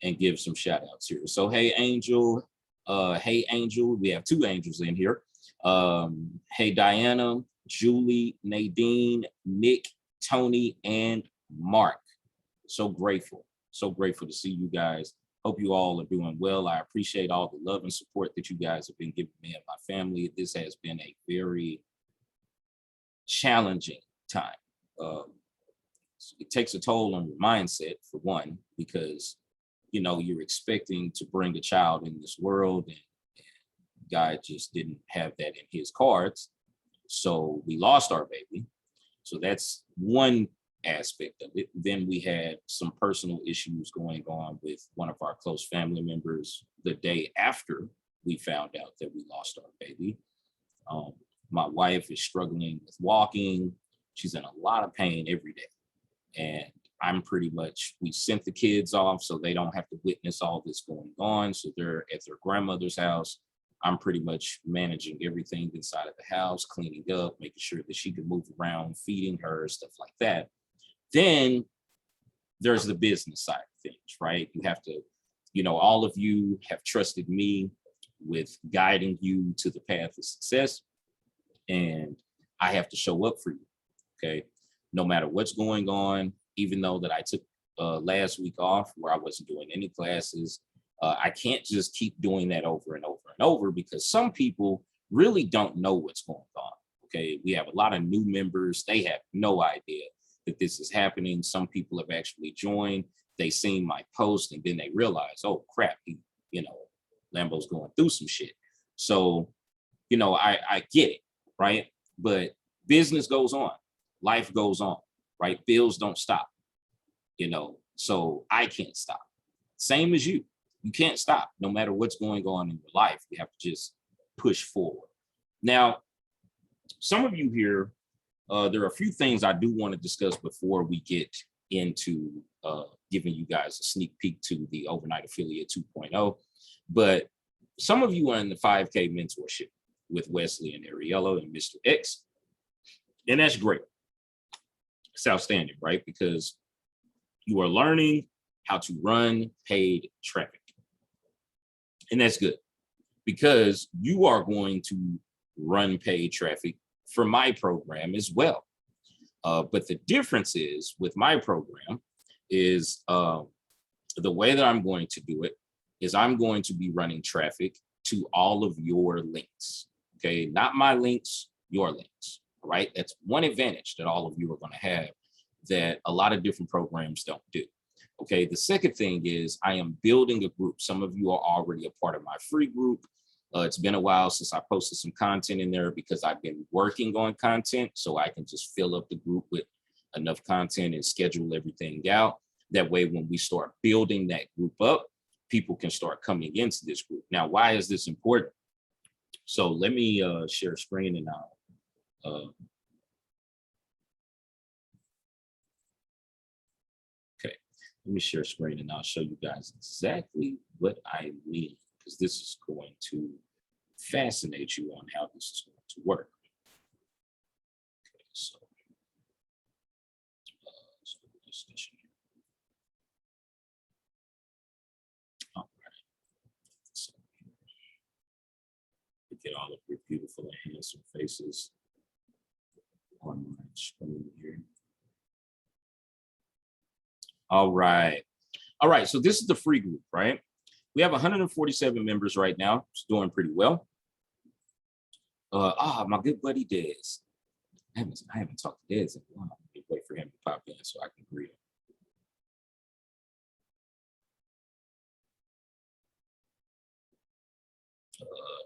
and give some shout outs here. So, hey, Angel. Hey, Angel. We have two angels in here. Hey, Diana, Julie, Nadine, Nick, Tony, and Mark. So grateful. So grateful to see you guys. Hope you all are doing well. I appreciate all the love and support that you guys have been giving me and my family. This has been a very challenging time. Um, it takes a toll on your mindset, for one, because you're expecting to bring a child in this world, and God just didn't have that in his cards. So we lost our baby. So that's one aspect of it. Then we had some personal issues going on with one of our close family members the day after we found out that we lost our baby. My wife is struggling with walking. She's in a lot of pain every day. And we sent the kids off so they don't have to witness all this going on. So they're at their grandmother's house. I'm pretty much managing everything inside of the house, cleaning up, making sure that she can move around, feeding her, stuff like that. Then there's the business side of things, right? You have to, all of you have trusted me with guiding you to the path of success. And I have to show up for you, okay? No matter what's going on, even though that I took last week off where I wasn't doing any classes, I can't just keep doing that over and over and over, because some people really don't know what's going on, okay? We have a lot of new members. They have no idea that this is happening. Some people have actually joined. They seen my post and then they realize, oh crap, Lambo's going through some shit. So, I get it, right? But business goes on, life goes on, right? Bills don't stop, so I can't stop. Same as you. You can't stop no matter what's going on in your life. You have to just push forward. Now, some of you here, there are a few things I do want to discuss before we get into giving you guys a sneak peek to the Overnight Affiliate 2.0. But some of you are in the 5K mentorship with Wesley and Ariella and Mr. X. And that's great. It's outstanding, right? Because you are learning how to run paid traffic. And that's good, because you are going to run paid traffic for my program as well. But the difference is with my program is the way that I'm going to do it is I'm going to be running traffic to all of your links. Okay, not my links, your links. All right, that's one advantage that all of you are going to have that a lot of different programs don't do. Okay, the second thing is I am building a group. Some of you are already a part of my free group. It's been a while since I posted some content in there because I've been working on content, so I can just fill up the group with enough content and schedule everything out. That way, when we start building that group up, people can start coming into this group. Now, why is this important? So let me share screen and I'll let me share screen and I'll show you guys exactly what I mean, because this is going to fascinate you on how this is going to work. Okay, so discussion here. All right. So get all of your beautiful and handsome faces on my screen here. All right. All right. So this is the free group, right? We have 147 members right now. It's doing pretty well. My good buddy Dez. I haven't talked to Dez in a while. Wait for him to pop in so I can greet him.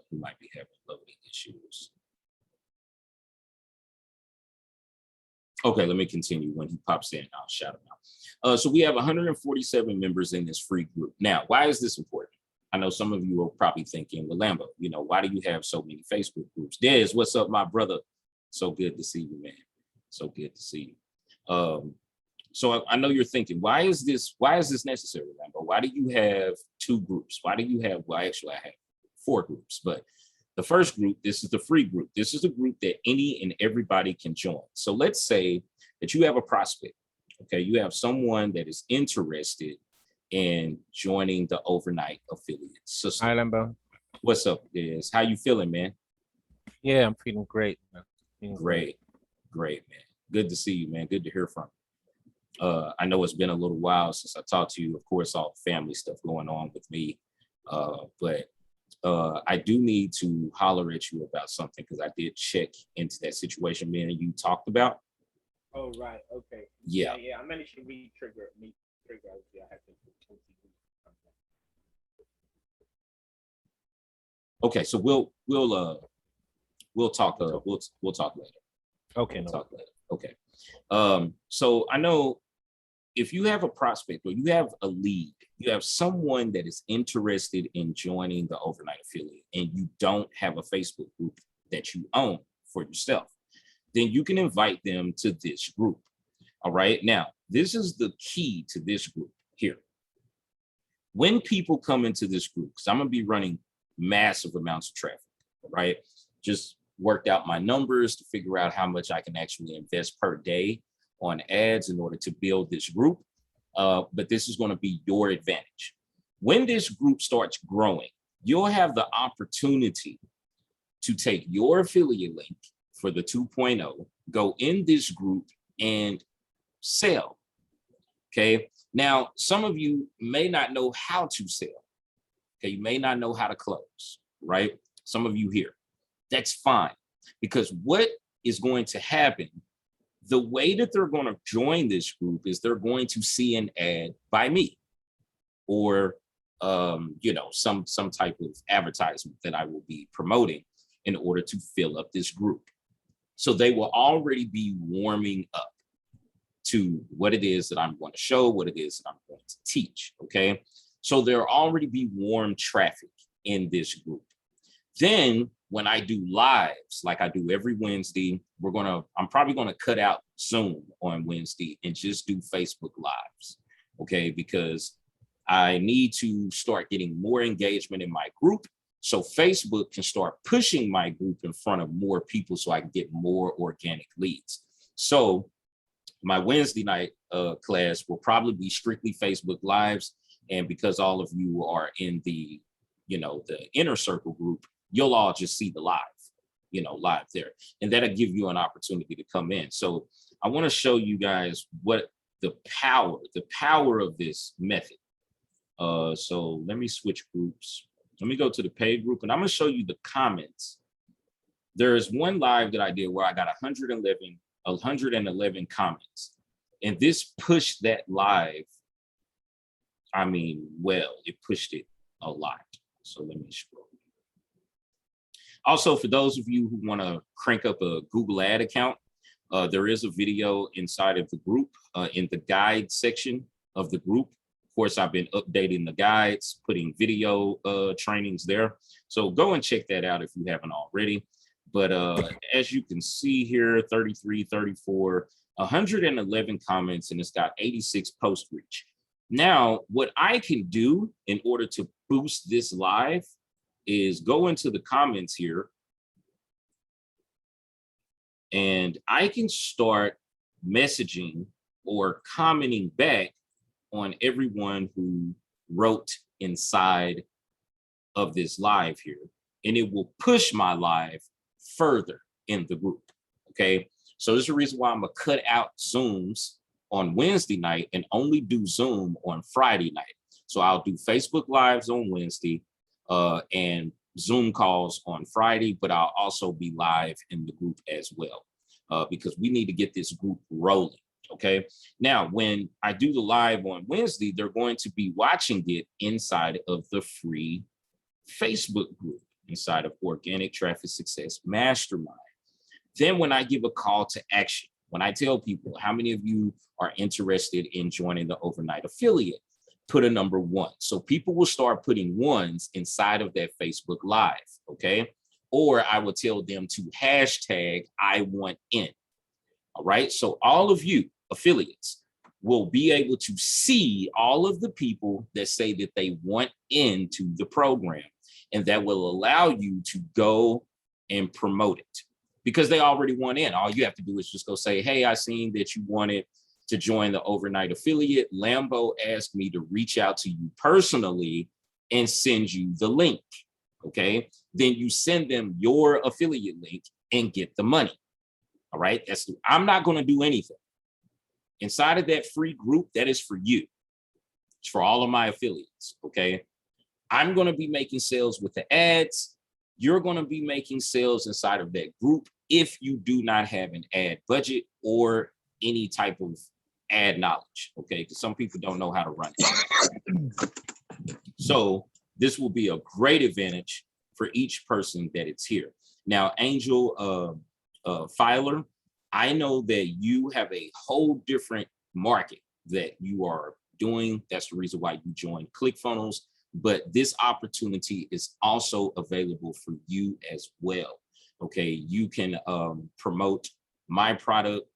He might be having loading issues. Okay, let me continue. When he pops in, I'll shout him out. So we have 147 members in this free group. Now, why is this important? I know some of you are probably thinking, well, Lambo, why do you have so many Facebook groups? Des, what's up, my brother? So good to see you, man. So good to see you. So I know you're thinking, why is this necessary, Lambo? Why do you have two groups? Well, actually, I have four groups, but the first group, this is the free group. This is a group that any and everybody can join. So let's say that you have a prospect, okay? You have someone that is interested in joining the overnight affiliate system. Hi, Lambo. What's up, Diz? How you feeling, man? Yeah, I'm feeling great, man. Feeling Great, man. Good to see you, man. Good to hear from you. I know it's been a little while since I talked to you. Of course, all family stuff going on with me, but I do need to holler at you about something because I did check into that situation, man. You talked about. Oh, right. Okay. Yeah. Yeah. I managed to re-trigger me. Trigger. I had to. Okay, so we'll talk. We'll talk later. Okay. We'll No. talk later. Okay. So I know if you have a prospect or you have a lead, you have someone that is interested in joining the overnight affiliate and you don't have a Facebook group that you own for yourself, then you can invite them to this group. All right. Now, this is the key to this group here. When people come into this group, because I'm going to be running massive amounts of traffic, right? Just worked out my numbers to figure out how much I can actually invest per day on ads in order to build this group. But this is going to be your advantage. When this group starts growing, you'll have the opportunity to take your affiliate link for the 2.0, go in this group and sell. Okay. Now, some of you may not know how to sell. Okay. You may not know how to close, right? Some of you here. That's fine. Because what is going to happen, the way that they're going to join this group is they're going to see an ad by me or, some type of advertisement that I will be promoting in order to fill up this group. So they will already be warming up to what it is that I'm going to show, what it is that I'm going to teach, okay? So there'll already be warm traffic in this group. Then when I do lives, like I do every Wednesday, I'm probably gonna cut out Zoom on Wednesday and just do Facebook lives, okay? Because I need to start getting more engagement in my group so Facebook can start pushing my group in front of more people so I can get more organic leads. So my Wednesday night class will probably be strictly Facebook lives. And because all of you are in the inner circle group, you'll all just see the live there. And that'll give you an opportunity to come in. So I want to show you guys what the power of this method. So let me switch groups. Let me go to the paid group and I'm going to show you the comments. There's one live that I did where I got 111 comments. And this pushed that live. I mean, well, it pushed it a lot. So let me scroll. Also, for those of you who want to crank up a Google ad account, there is a video inside of the group in the guide section of the group. Of course, I've been updating the guides, putting video trainings there. So go and check that out if you haven't already. But as you can see here, 33, 34, 111 comments, and it's got 86 post reach. Now, what I can do in order to boost this live is go into the comments here and I can start messaging or commenting back on everyone who wrote inside of this live here, and it will push my live further in the group. Okay, so there's a reason why I'm gonna cut out Zooms on Wednesday night and only do Zoom on Friday night. So I'll do Facebook lives on Wednesday and Zoom calls on Friday, but I'll also be live in the group as well because we need to get this group rolling. Okay. Now, when I do the live on Wednesday, they're going to be watching it inside of the free Facebook group, inside of Organic Traffic Success Mastermind. Then when I give a call to action, when I tell people how many of you are interested in joining the overnight affiliate, put a number 1. So people will start putting ones inside of that Facebook live. Okay. Or I will tell them to hashtag I want in. All right. So all of you affiliates will be able to see all of the people that say that they want into the program, and that will allow you to go and promote it because they already want in. All you have to do is just go say, hey, I seen that you wanted to join the overnight affiliate, Lambo asked me to reach out to you personally and send you the link. Okay. Then you send them your affiliate link and get the money. All right. I'm not going to do anything. Inside of that free group, that is for you. It's for all of my affiliates. Okay. I'm going to be making sales with the ads. You're going to be making sales inside of that group if you do not have an ad budget or any type of ad knowledge. Okay. Because some people don't know how to run it. So this will be a great advantage for each person that it's here. Now, Angel Filer, I know that you have a whole different market that you are doing. That's the reason why you joined ClickFunnels. But this opportunity is also available for you as well. Okay, you can promote my product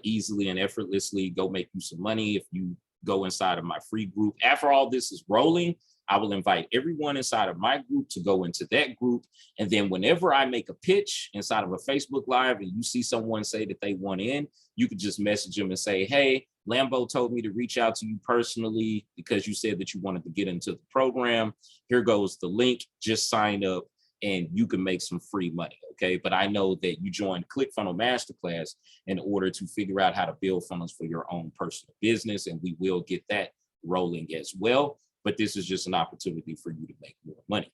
easily and effortlessly, go make you some money if you go inside of my free group. After all this is rolling, I will invite everyone inside of my group to go into that group. And then whenever I make a pitch inside of a Facebook Live and you see someone say that they want in, you could just message them and say, hey, Lambo told me to reach out to you personally because you said that you wanted to get into the program. Here goes the link. Just sign up and you can make some free money. Okay. But I know that you joined ClickFunnels Masterclass in order to figure out how to build funnels for your own personal business. And we will get that rolling as well. But this is just an opportunity for you to make more money.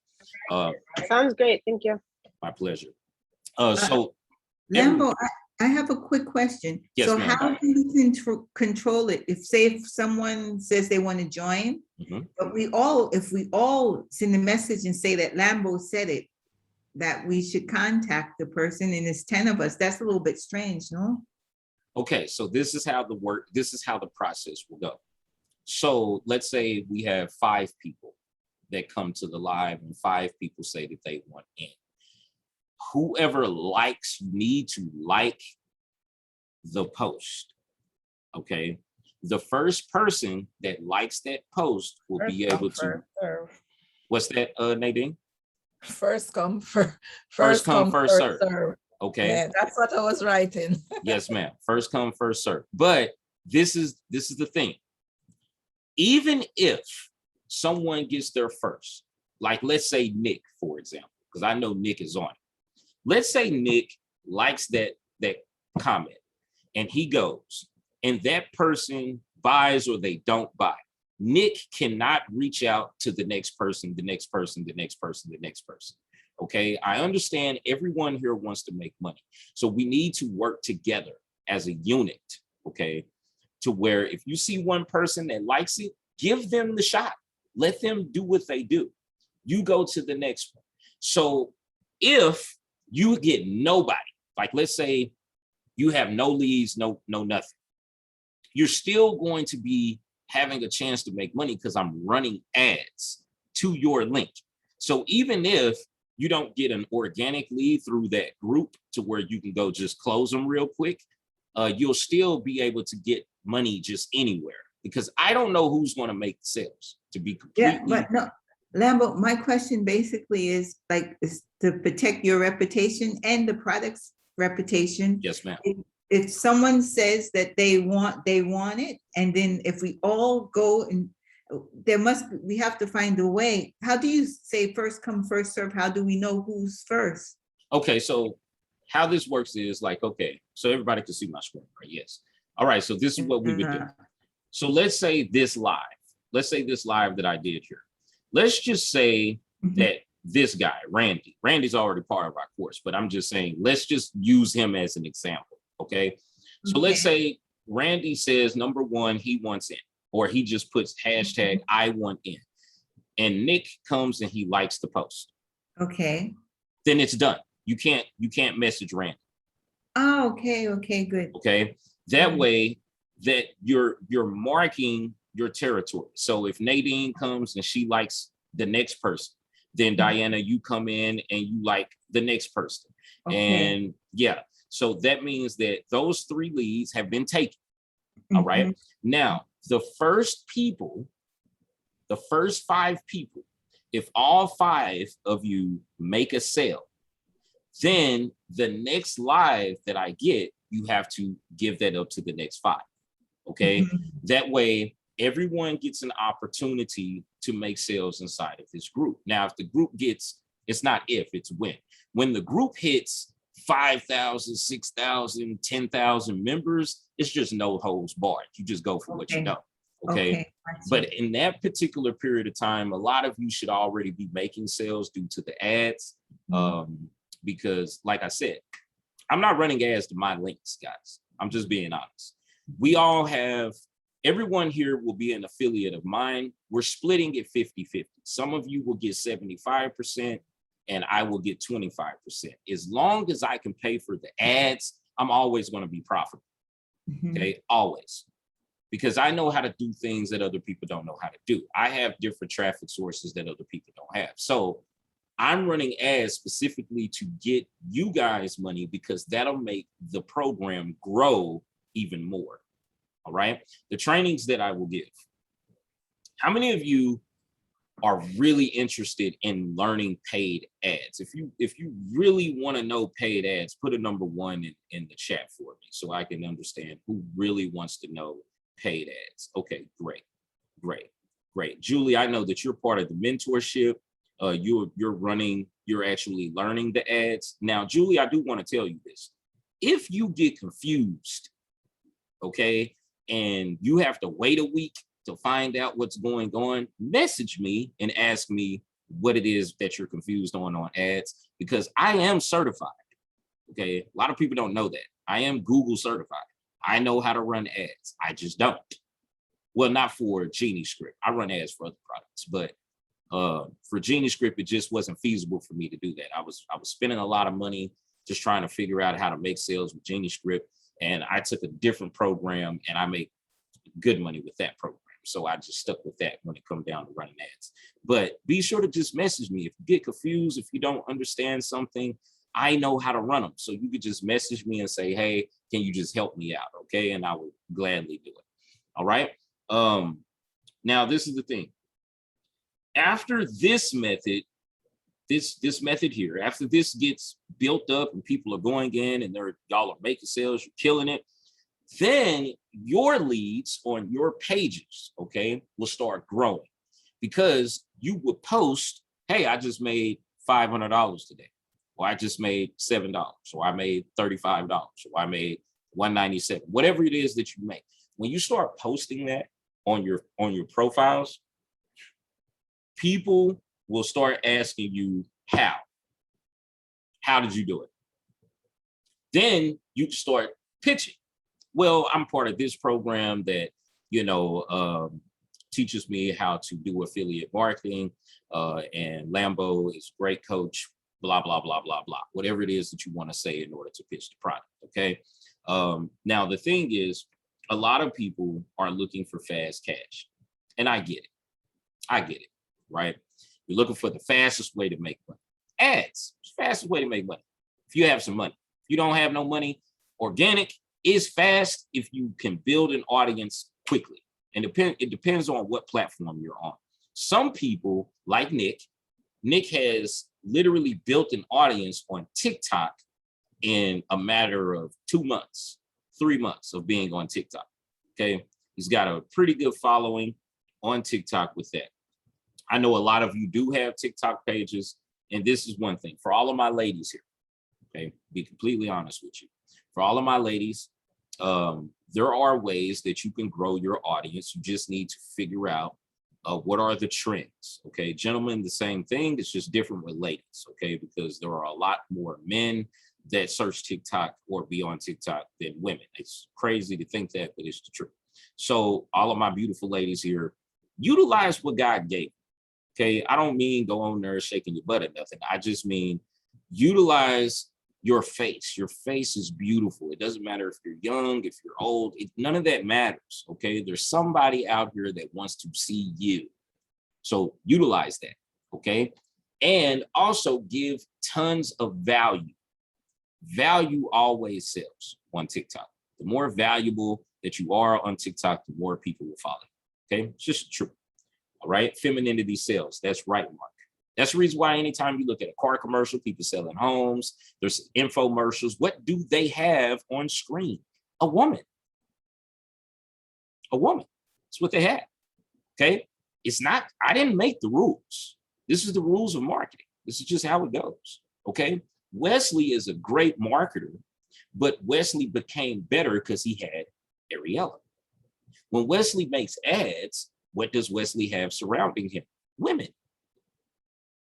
Sounds great. Thank you. My pleasure. So Lambo, I have a quick question. Yes, so ma'am. how do you control it? If someone says they want to join, but if we all send a message and say that Lambo said it, that we should contact the person and it's 10 of us, that's a little bit strange, no? Okay, so this is how the process will go. So let's say we have 5 people that come to the live and 5 people say that they want in. Whoever likes, you need to like the post, okay? The first person that likes that post will be able to, what's that, Nadine? First come, first serve. Okay. Yeah, that's what I was writing. Yes, ma'am. First come, first serve. But this is the thing. Even if someone gets there first, like let's say Nick, for example, because I know Nick is on it. Let's say Nick likes that comment and he goes and that person buys or they don't buy. Nick cannot reach out to the next person, the next person, the next person, the next person. Okay, I understand everyone here wants to make money. So we need to work together as a unit, okay, to where if you see one person that likes it, give them the shot. Let them do what they do. You go to the next one. So if you get nobody, like let's say you have no leads, no nothing, you're still going to be having a chance to make money because I'm running ads to your link. So even if you don't get an organic lead through that group to where you can go just close them real quick, you'll still be able to get money just anywhere because I don't know who's going to make sales, to be completely. Yeah, but no, Lambo, my question basically is to protect your reputation and the product's reputation. Yes, ma'am. If someone says that they want it, and then if we all go and we have to find a way. How do you say first come, first serve? How do we know who's first? Okay, so how this works is like, okay, so everybody can see my screen, right? Yes. All right, so this is what we would do. So let's say this live that I did here. Let's just say that this guy, Randy's already part of our course, but I'm just saying, let's just use him as an example, okay? So let's say Randy says, number one, he wants in, or he just puts hashtag I want in. And Nick comes and he likes the post. Okay. Then it's done. You can't message Randy. Oh, okay, good. Okay. That way that you're marking your territory. So if Nadine comes and she likes the next person, then Diana, you come in and you like the next person. And yeah, so that means that those 3 leads have been taken. All right. Now, the first 5 people, if all 5 of you make a sale, then the next live that I get, you have to give that up to the next 5. Okay. Mhm. That way, everyone gets an opportunity to make sales inside of this group. Now, if the group gets, it's not if, it's when. When the group hits 5,000, 6,000, 10,000 members, it's just no holds barred. You just go for what you Okay. know. Okay. Gotcha. But in that particular period of time, a lot of you should already be making sales due to the ads. Because like I said, I'm not running ads to my links, guys. I'm just being honest. We all have, everyone here will be an affiliate of mine. We're splitting it 50-50. Some of you will get 75% and I will get 25%. As long as I can pay for the ads, I'm always going to be profitable. Mhm. Okay, always. Because I know how to do things that other people don't know how to do. I have different traffic sources that other people don't have. So I'm running ads specifically to get you guys money because that'll make the program grow even more. All right. The trainings that I will give. How many of you are really interested in learning paid ads? If you really want to know paid ads, put a number 1 in the chat for me so I can understand who really wants to know paid ads. Okay, great. Julie, I know that you're part of the mentorship. You're actually learning the ads. Now, Julie, I do want to tell you this. If you get confused, okay, and you have to wait a week to find out what's going on, message me and ask me what it is that you're confused on ads, because I am certified. Okay, a lot of people don't know that. I am Google certified. I know how to run ads. I just don't. Well, not for Genie Script. I run ads for other products, but for Genie Script, it just wasn't feasible for me to do that. I was spending a lot of money just trying to figure out how to make sales with Genie Script, and I took a different program and I make good money with that program. So I just stuck with that when it comes down to running ads. But be sure to just message me if you get confused, if you don't understand something. I know how to run them, so you could just message me and say, "Hey, can you just help me out?" Okay, and I will gladly do it. All right. Now this is the thing. After this method, this method here, after this gets built up and people are going in and y'all are making sales, you're killing it, then your leads on your pages, okay, will start growing because you would post, "Hey, I just made $500 today," or "I just made $7," or "I made $35," or "I made $197," whatever it is that you make. When you start posting that on your profiles, people will start asking you how did you do it? Then you start pitching. Well, I'm part of this program that, teaches me how to do affiliate marketing, and Lambo is a great coach, blah, blah, blah, blah, blah, whatever it is that you want to say in order to pitch the product. Okay. Now the thing is, a lot of people are looking for fast cash, and I get it, right? You're looking for the fastest way to make money. Ads, fastest way to make money. If you have some money, if you don't have no money, organic is fast if you can build an audience quickly. And it depends on what platform you're on. Some people like Nick has literally built an audience on TikTok in a matter of 2 months, 3 months of being on TikTok. Okay. He's got a pretty good following on TikTok with that. I know a lot of you do have TikTok pages. And this is one thing for all of my ladies here. Okay. Be completely honest with you. For all of my ladies, there are ways that you can grow your audience. You just need to figure out what are the trends. Okay. Gentlemen, the same thing. It's just different with ladies. Okay. Because there are a lot more men that search TikTok or be on TikTok than women. It's crazy to think that, but it's the truth. So all of my beautiful ladies here, utilize what God gave. Okay. I don't mean go on there shaking your butt or nothing. I just mean utilize your face. Your face is beautiful. It doesn't matter if you're young, if you're old, none of that matters. Okay. There's somebody out here that wants to see you. So utilize that. Okay. And also give tons of value. Value always sells on TikTok. The more valuable that you are on TikTok, the more people will follow you. Okay. It's just true. All right. Femininity sells. That's right, Mark. That's the reason why anytime you look at a car commercial, people selling homes, there's infomercials. What do they have on screen? A woman. a woman. That's what they have. Okay. It's not, I didn't make the rules. This is the rules of marketing. This is just how it goes. Okay. Wesley is a great marketer, but Wesley became better because he had Ariella. When Wesley makes ads, what does Wesley have surrounding him? Women.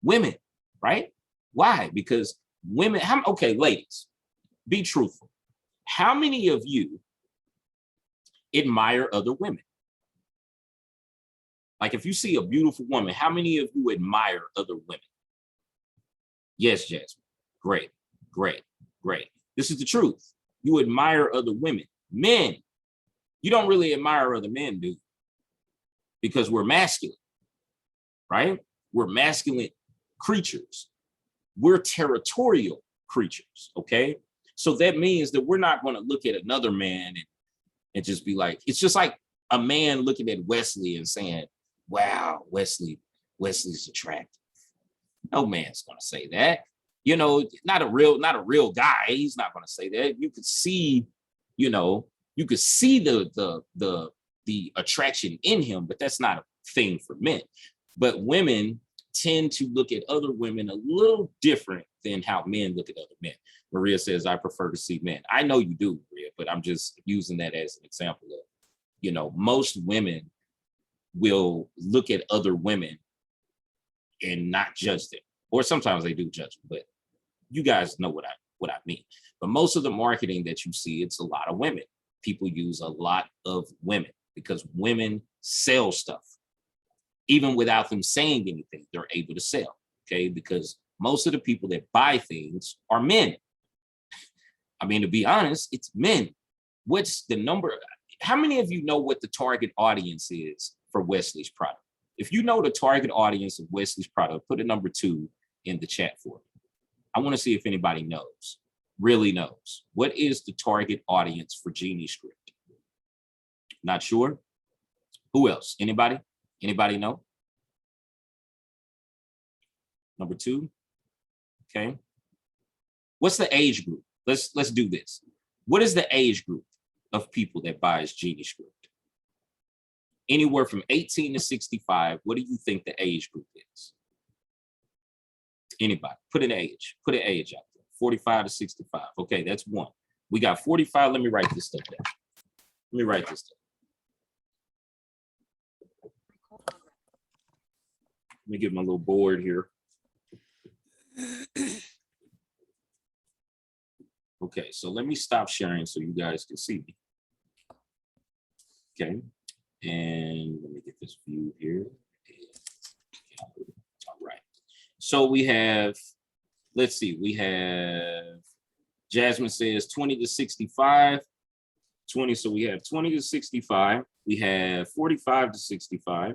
Women, right? Why? Because women, okay, ladies, be truthful. How many of you admire other women? Like if you see a beautiful woman, how many of you admire other women? Yes, Jasmine. Great, great, great. This is the truth. You admire other women. Men, you don't really admire other men, do you? Because we're masculine, right? We're masculine creatures. We're territorial creatures, okay? So that means that we're not going to look at another man and just be like, it's just like a man looking at Wesley and saying, wow, Wesley's attractive. No man's going to say that. You know, not a real guy. He's not going to say that. You could see, you know, you could see the attraction in him, but that's not a thing for men. But women tend to look at other women a little different than how men look at other men. Maria says, I prefer to see men. I know you do, Maria, but I'm just using that as an example of, you know, most women will look at other women and not judge them. Or sometimes they do judge them, but you guys know what I mean. But most of the marketing that you see, it's a lot of women. People use a lot of women because women sell stuff. Even without them saying anything, they're able to sell, okay? Because most of the people that buy things are men. I mean, to be honest, it's men. What's the number? How many of you know what the target audience is for Wesley's product? If you know the target audience of Wesley's product, put a number 2 in the chat for me. I want to see if anybody knows, really knows. What is the target audience for Genie Script? Not sure? Who else? Anybody? Anybody know? Number 2. Okay. What's the age group? Let's do this. What is the age group of people that buys Genie Script? Anywhere from 18 to 65. What do you think the age group is? Anybody? Put an age. Put an age out there. 45 to 65. Okay, that's 1. We got 45. Let me write this stuff down. Let me write this down. Let me get my little board here. Okay, so let me stop sharing so you guys can see me. Okay, and let me get this view here. All right, so we have, let's see, we have, Jasmine says 20 to 65. 20, so we have 20 to 65. We have 45 to 65.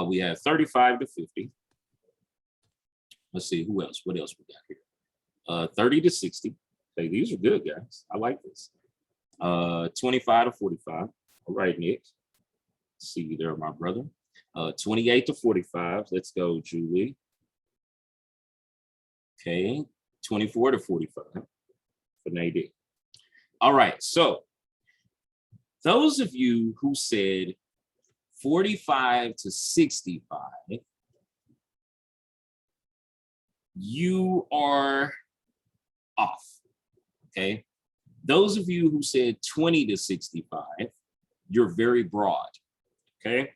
We have 35 to 50. Let's see, who else? What else we got here? 30 to 60. Okay, these are good, guys. I like this. 25 to 45. All right, Nick. See you there, my brother. 28 to 45. Let's go, Julie. Okay, 24 to 45 for Nadine. All right, so those of you who said 45 to 65, you are off, okay? Those of you who said 20 to 65, you're very broad, okay?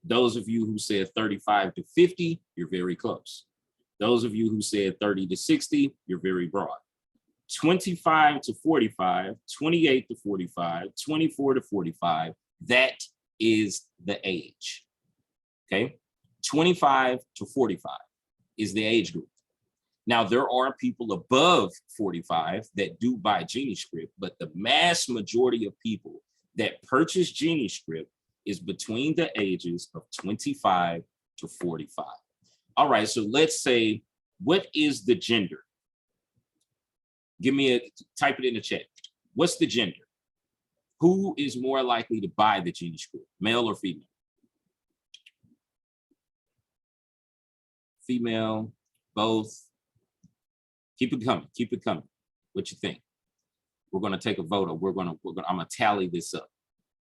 Those of you who said 35 to 50, you're very close. Those of you who said 30 to 60, you're very broad. 25 to 45, 28 to 45, 24 to 45, that is the age, okay? 25 to 45 is the age group. Now, there are people above 45 that do buy Genie Script, but the mass majority of people that purchase Genie Script is between the ages of 25 to 45. All right, so let's say, what is the gender? Give me type it in the chat. What's the gender? Who is more likely to buy the Genie Script, male or female? Female, both. Keep it coming, keep it coming. What you think? We're gonna take a vote, or I'm gonna tally this up.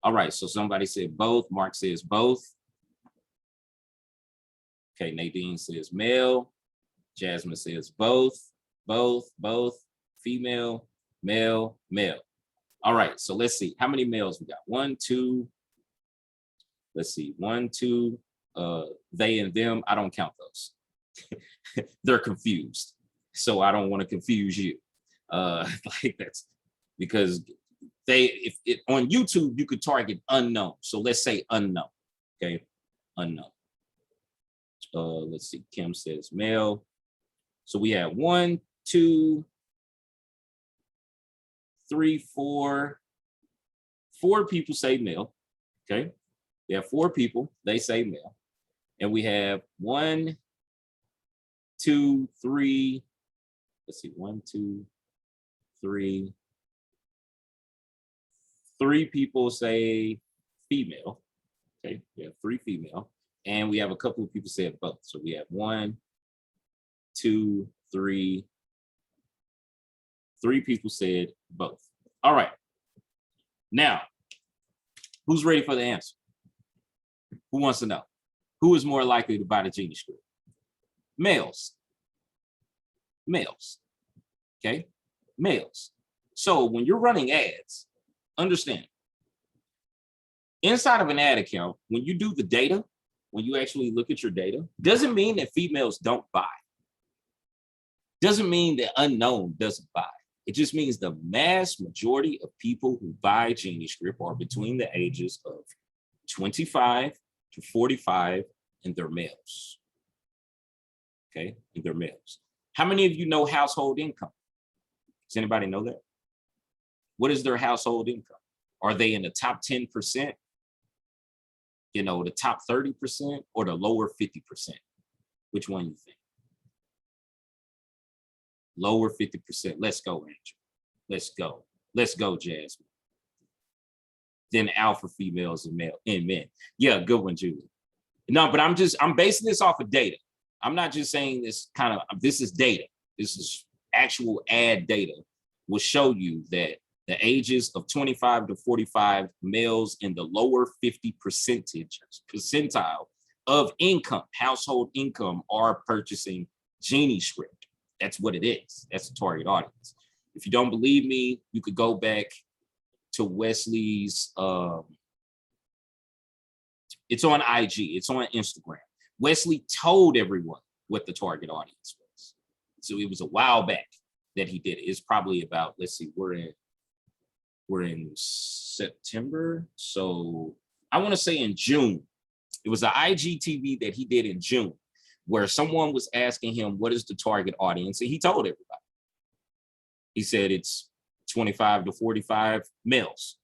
All right, so somebody said both. Mark says both. Okay, Nadine says male. Jasmine says both, both, female, male, male. All right, so let's see. How many males we got? 1, 2. Let's see. 1, 2. They and them. I don't count those. They're confused. So I don't want to confuse you. Like that's because if it on YouTube, you could target unknown. So let's say unknown. Okay, unknown. Let's see. Kim says male. So we have 1, 2, 3, 4. 4 people say male. Okay. We have 4 people. They say male. And we have 1, 2, 3. Let's see. 1, 2, 3. 3 people say female. Okay. We have 3 female. And we have a couple of people say both. So we have 1, 2, 3. 3 people said both. All right. Now, who's ready for the answer? Who wants to know? Who is more likely to buy the Genie script? Males. Males. Okay? Males. So when you're running ads, understand, inside of an ad account, when you do the data, when you actually look at your data, doesn't mean that females don't buy. Doesn't mean that unknown doesn't buy. It just means the mass majority of people who buy Genie script are between the ages of 25 to 45, and they're males. Okay, and they're males. How many of you know household income? Does anybody know that? What is their household income? Are they in the top 10%? You know, the top 30% or the lower 50%? Which one you think? Lower 50%. Let's go, Andrew. Let's go. Let's go, Jasmine. Then alpha females and male and men. Yeah, good one, Julie. No, but I'm basing this off of data. I'm not just saying this this is data. This is actual ad data will show you that the ages of 25 to 45 males in the lower 50 percentile of income, household income, are purchasing Genie script. That's what it is. That's the target audience. If you don't believe me, you could go back to Wesley's, it's on IG, it's on Instagram. Wesley told everyone what the target audience was. So it was a while back that he did it. It's probably about, let's see, we're in September. So I want to say in June. It was an IGTV that he did in June, where someone was asking him, what is the target audience? And he told everybody. He said it's 25 to 45 males.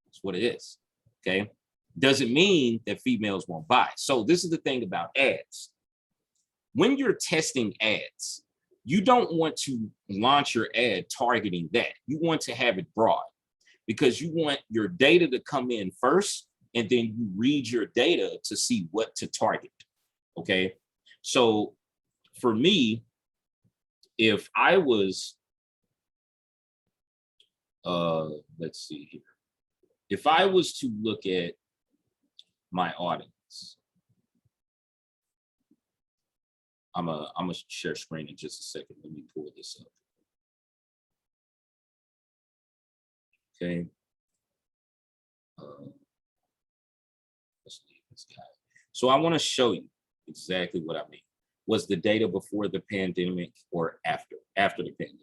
That's what it is. Okay. Doesn't mean that females won't buy. So this is the thing about ads. When you're testing ads, you don't want to launch your ad targeting that. You want to have it broad because you want your data to come in first, and then you read your data to see what to target. Okay. So for me, if I was, let's see here. If I was to look at my audience, I'm gonna share screen in just a second. Let me pull this up. Okay. Let's leave this guy. So I want to show you exactly what I mean. Was the data before the pandemic or after the pandemic?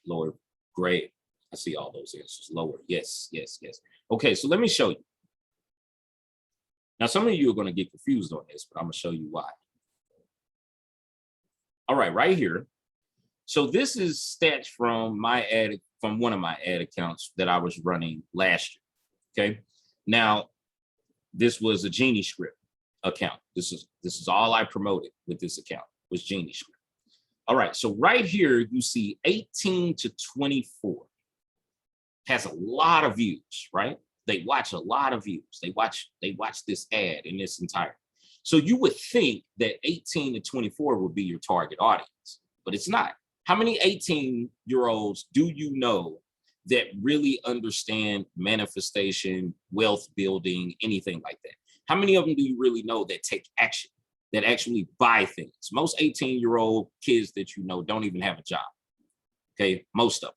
Lower, great. I see all those answers. Lower, yes, yes, yes. Okay, so let me show you. Now, some of you are going to get confused on this, but I'm going to show you why. All right, right here. So this is stats from from one of my ad accounts that I was running last year. Okay. Now, this was a Genie script account. This is all I promoted with this account was Genie script. All right. So right here, you see 18 to 24 has a lot of views, right? They watch a lot of views. They watch this ad in its entirety. So you would think that 18 to 24 would be your target audience, but it's not. How many 18-year-olds do you know that really understand manifestation, wealth building, anything like that? How many of them do you really know that take action, that actually buy things? Most 18-year-old kids that you know don't even have a job. Okay, most of them.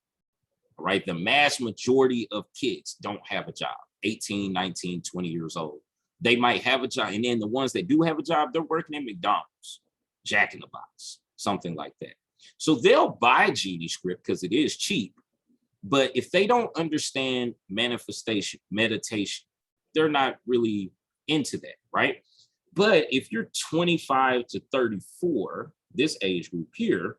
All right, the mass majority of kids don't have a job. 18, 19, 20 years old. They might have a job. And then the ones that do have a job, they're working at McDonald's, Jack in the Box, something like that. So they'll buy Genie Script because it is cheap. But if they don't understand manifestation, meditation, they're not really into that, right? But if you're 25 to 34, this age group here,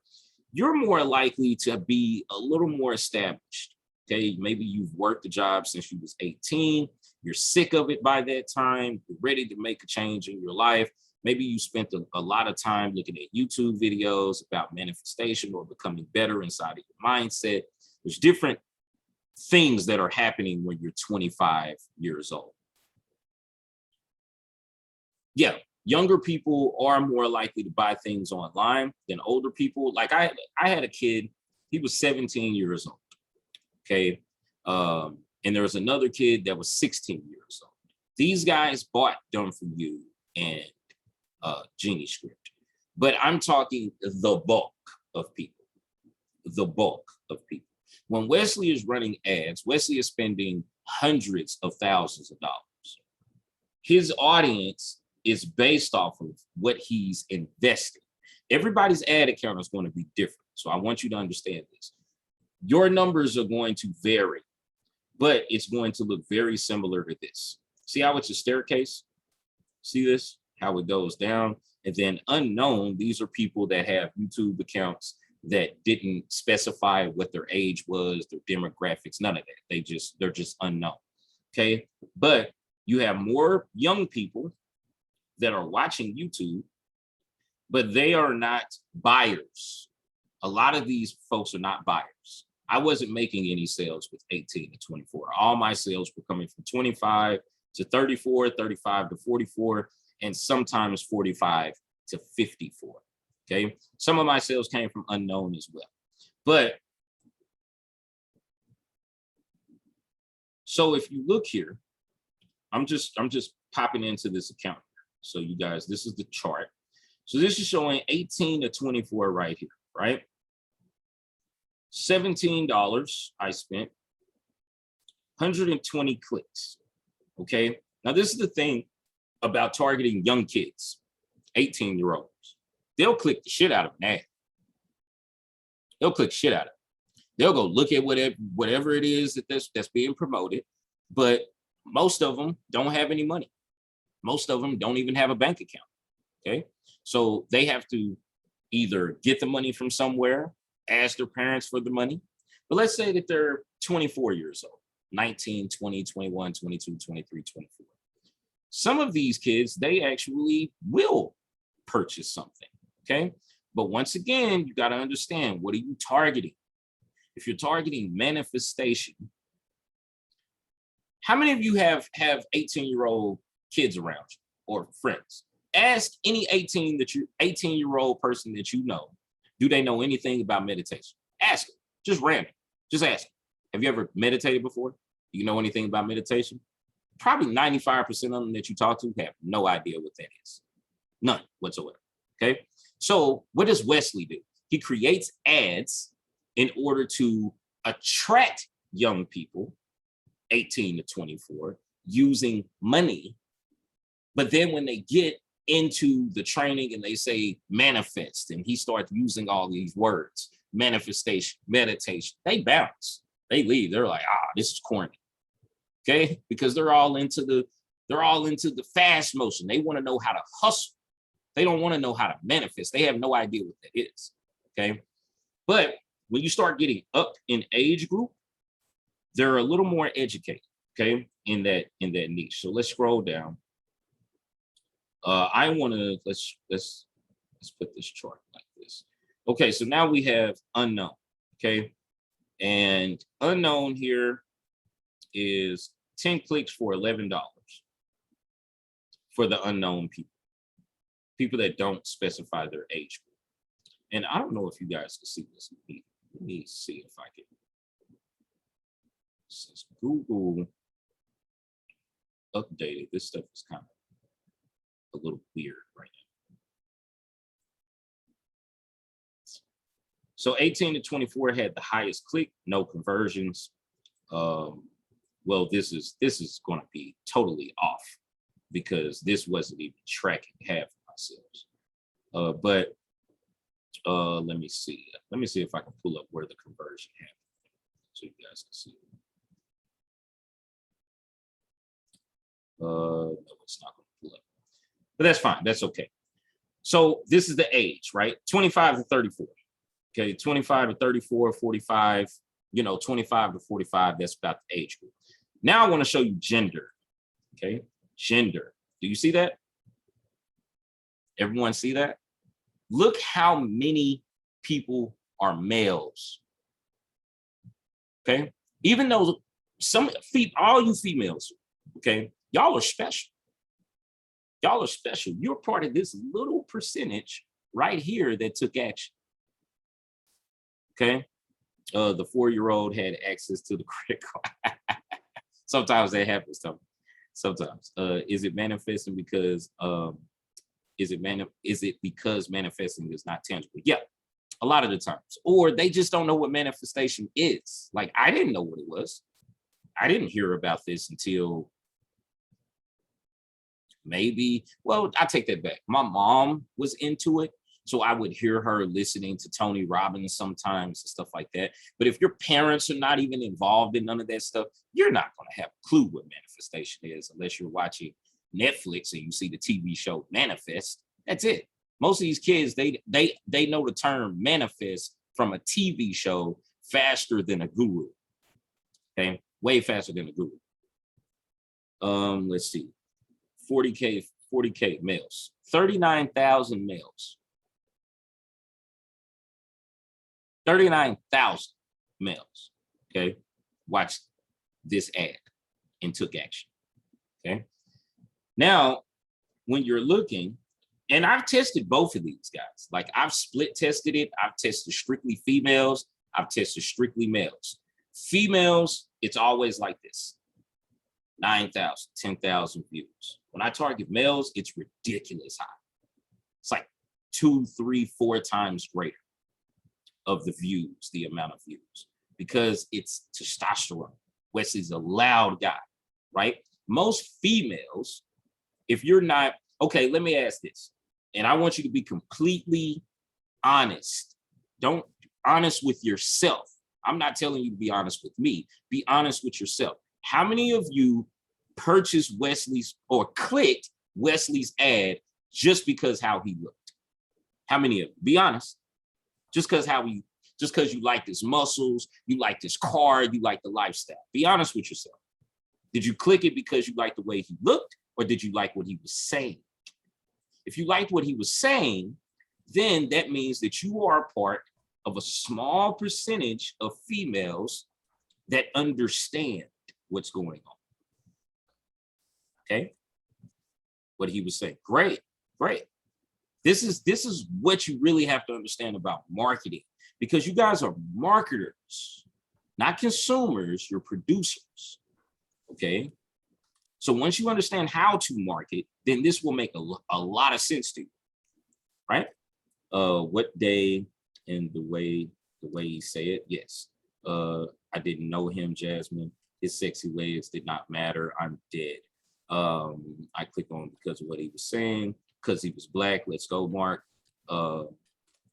you're more likely to be a little more established. Okay, maybe you've worked a job since you was 18. You're sick of it by that time. You're ready to make a change in your life. Maybe you spent a lot of time looking at YouTube videos about manifestation or becoming better inside of your mindset. There's different things that are happening when you're 25 years old. Yeah, younger people are more likely to buy things online than older people. Like I had a kid, he was 17 years old. Okay. And there was another kid that was 16 years old. These guys bought Done For You and Genie Script. But I'm talking the bulk of people. The bulk of people. When Wesley is running ads, Wesley is spending hundreds of thousands of dollars. His audience is based off of what he's investing. Everybody's ad account is going to be different. So I want you to understand this. Your numbers are going to vary, but it's going to look very similar to this. See how it's a staircase? See this? How it goes down. And then unknown, these are people that have YouTube accounts that didn't specify what their age was, their demographics, none of that. They're just unknown. Okay. But you have more young people that are watching YouTube, but they are not buyers. A lot of these folks are not buyers. I wasn't making any sales with 18 to 24. All my sales were coming from 25 to 34, 35 to 44, and sometimes 45 to 54. Okay. Some of my sales came from unknown as well. But so if you look here, I'm just popping into this account. So you guys, this is the chart. So this is showing 18 to 24 right here, right? $17 I spent, 120 clicks. Okay. Now this is the thing about targeting young kids, 18-year-olds. They'll click the shit out of an ad. They'll click shit out of it. They'll go look at whatever it is that's being promoted, but most of them don't have any money. Most of them don't even have a bank account. Okay. So they have to either get the money from somewhere, ask their parents for the money. But let's say that they're 24 years old, 19, 20, 21, 22, 23, 24. Some of these kids, they actually will purchase something. Okay. But once again, you got to understand, what are you targeting? If you're targeting manifestation, how many of you have 18-year-old kids around you or friends? Ask any 18-year-old person that you know, do they know anything about meditation? Ask them, just random, just ask them. Have you ever meditated before? Do you know anything about meditation? Probably 95% of them that you talk to have no idea what that is. None whatsoever. Okay. So what does Wesley do? He creates ads in order to attract young people, 18 to 24, using money. But then when they get into the training and they say manifest, and he starts using all these words, manifestation, meditation, they bounce, they leave. They're like, this is corny. Okay. Because they're all into the fast motion. They want to know how to hustle. They don't want to know how to manifest. They have no idea what that is. Okay. But when you start getting up in age group, they're a little more educated. Okay. In that niche. So let's scroll down. I want to, let's put this chart like this. Okay. So now we have unknown. Okay. And unknown here is 10 clicks for $11 for the unknown people that don't specify their age group. And I don't know if you guys can see this. Let me see if I can. Since Google updated, this stuff is kind of a little weird right now. So 18 to 24 had the highest click, no conversions. Well, this is going to be totally off because this wasn't even tracking half of my sales. But let me see. Let me see if I can pull up where the conversion happened so you guys can see. No, it's not going to pull up, but that's fine. That's okay. So this is the age, right? 25 to 34. Okay, 25 to 34, 45, 25 to 45, that's about the age group. Now I want to show you gender. Okay, gender. Do you see that? Everyone see that? Look how many people are males. Okay, even though all you females, okay, y'all are special. Y'all are special. You're part of this little percentage right here that took action. Okay, the 4-year-old had access to the credit card. Sometimes that happens. Sometimes. Is it manifesting because is it because manifesting is not tangible? Yeah, a lot of the times. Or they just don't know what manifestation is. Like, I didn't know what it was. I didn't hear about this until maybe, well, I take that back. My mom was into it. So I would hear her listening to Tony Robbins sometimes and stuff like that. But if your parents are not even involved in none of that stuff, you're not going to have a clue what manifestation is unless you're watching Netflix and you see the TV show Manifest. That's it. Most of these kids, they know the term manifest from a TV show faster than a guru. Okay, way faster than a guru. Let's see, 40K males, 39,000 males. 39,000 males, okay, watched this ad and took action, okay? Now, when you're looking, and I've tested both of these guys. Like, I've split tested it. I've tested strictly females. I've tested strictly males. Females, it's always like this, 9,000, 10,000 views. When I target males, it's ridiculous high. It's like 2, 3, 4 times greater of the views, the amount of views, because it's testosterone. Wesley's a loud guy, right? Most females, if you're not, okay, let me ask this, and I want you to be completely honest. Don't honest with yourself. I'm not telling you to be honest with me. Be honest with yourself. How many of you purchased Wesley's or clicked Wesley's ad just because how he looked? How many of you? Be honest. Just because you like his muscles, you like this car, you like the lifestyle. Be honest with yourself. Did you click it because you liked the way he looked, or did you like what he was saying? If you liked what he was saying, then that means that you are a part of a small percentage of females that understand what's going on. Okay? What he was saying. Great, great. This is what you really have to understand about marketing, because you guys are marketers, not consumers, you're producers, okay? So once you understand how to market, then this will make a lot of sense to you, right? What day and the way he say it, yes. I didn't know him, Jasmine. His sexy legs did not matter. I'm dead. I clicked on because of what he was saying, because he was black. Let's go, Mark.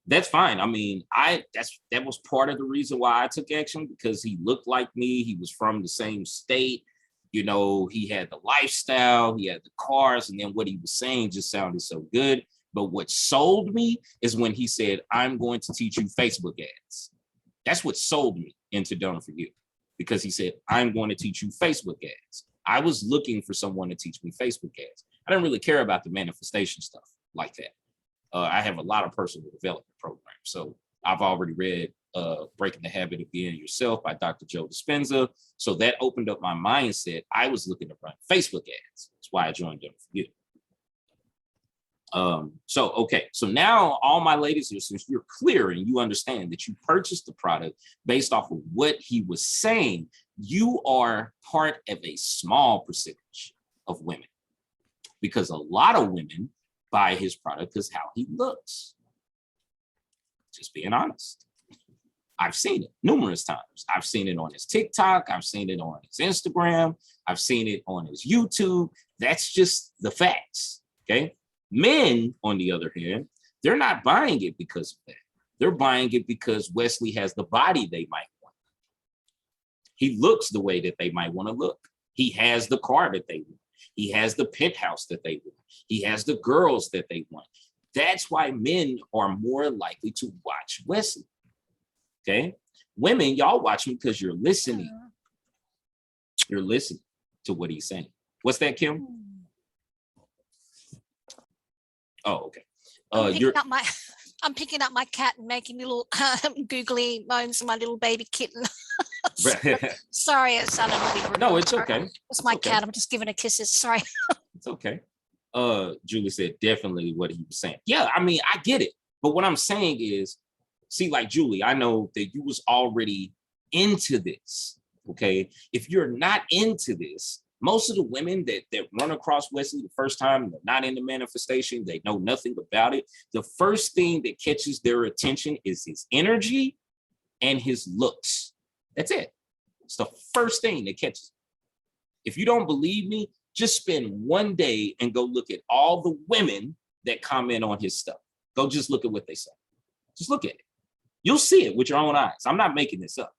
That's fine. I mean, that was part of the reason why I took action, because he looked like me. He was from the same state. He had the lifestyle, he had the cars, and then what he was saying just sounded so good. But what sold me is when he said, I'm going to teach you Facebook ads. That's what sold me into Done For You, because he said, I'm going to teach you Facebook ads. I was looking for someone to teach me Facebook ads. I didn't really care about the manifestation stuff like that. I have a lot of personal development programs. So I've already read Breaking the Habit of Being Yourself by Dr. Joe Dispenza. So that opened up my mindset. I was looking to run Facebook ads. That's why I joined Done For You. Okay, so now all my ladies here, since you're clear and you understand that you purchased the product based off of what he was saying, you are part of a small percentage of women, because a lot of women buy his product because how he looks. Just being honest. I've seen it numerous times. I've seen it on his TikTok. I've seen it on his Instagram. I've seen it on his YouTube. That's just the facts, okay? Men, on the other hand, they're not buying it because of that. They're buying it because Wesley has the body they might want. He looks the way that they might want to look. He has the car that they want. He has the penthouse that they want. He has the girls that they want. That's why men are more likely to watch Wesley. Okay? Women, y'all watch him because you're listening. You're listening to what he's saying. What's that, Kim? Oh, okay. I'm picking up my cat and making little googly moans to my little baby kitten. Sorry, it sounded really rude. No, it's okay. It's my okay. cat. I'm just giving her kisses. Sorry. It's okay. Julie said definitely what he was saying. Yeah, I mean, I get it. But what I'm saying is, see, like Julie, I know that you was already into this. Okay. If you're not into this, most of the women that run across Wesley the first time, they're not into manifestation, they know nothing about it. The first thing that catches their attention is his energy and his looks. That's it. It's the first thing that catches. If you don't believe me, just spend one day and go look at all the women that comment on his stuff. Go just look at what they say. Just look at it. You'll see it with your own eyes. I'm not making this up.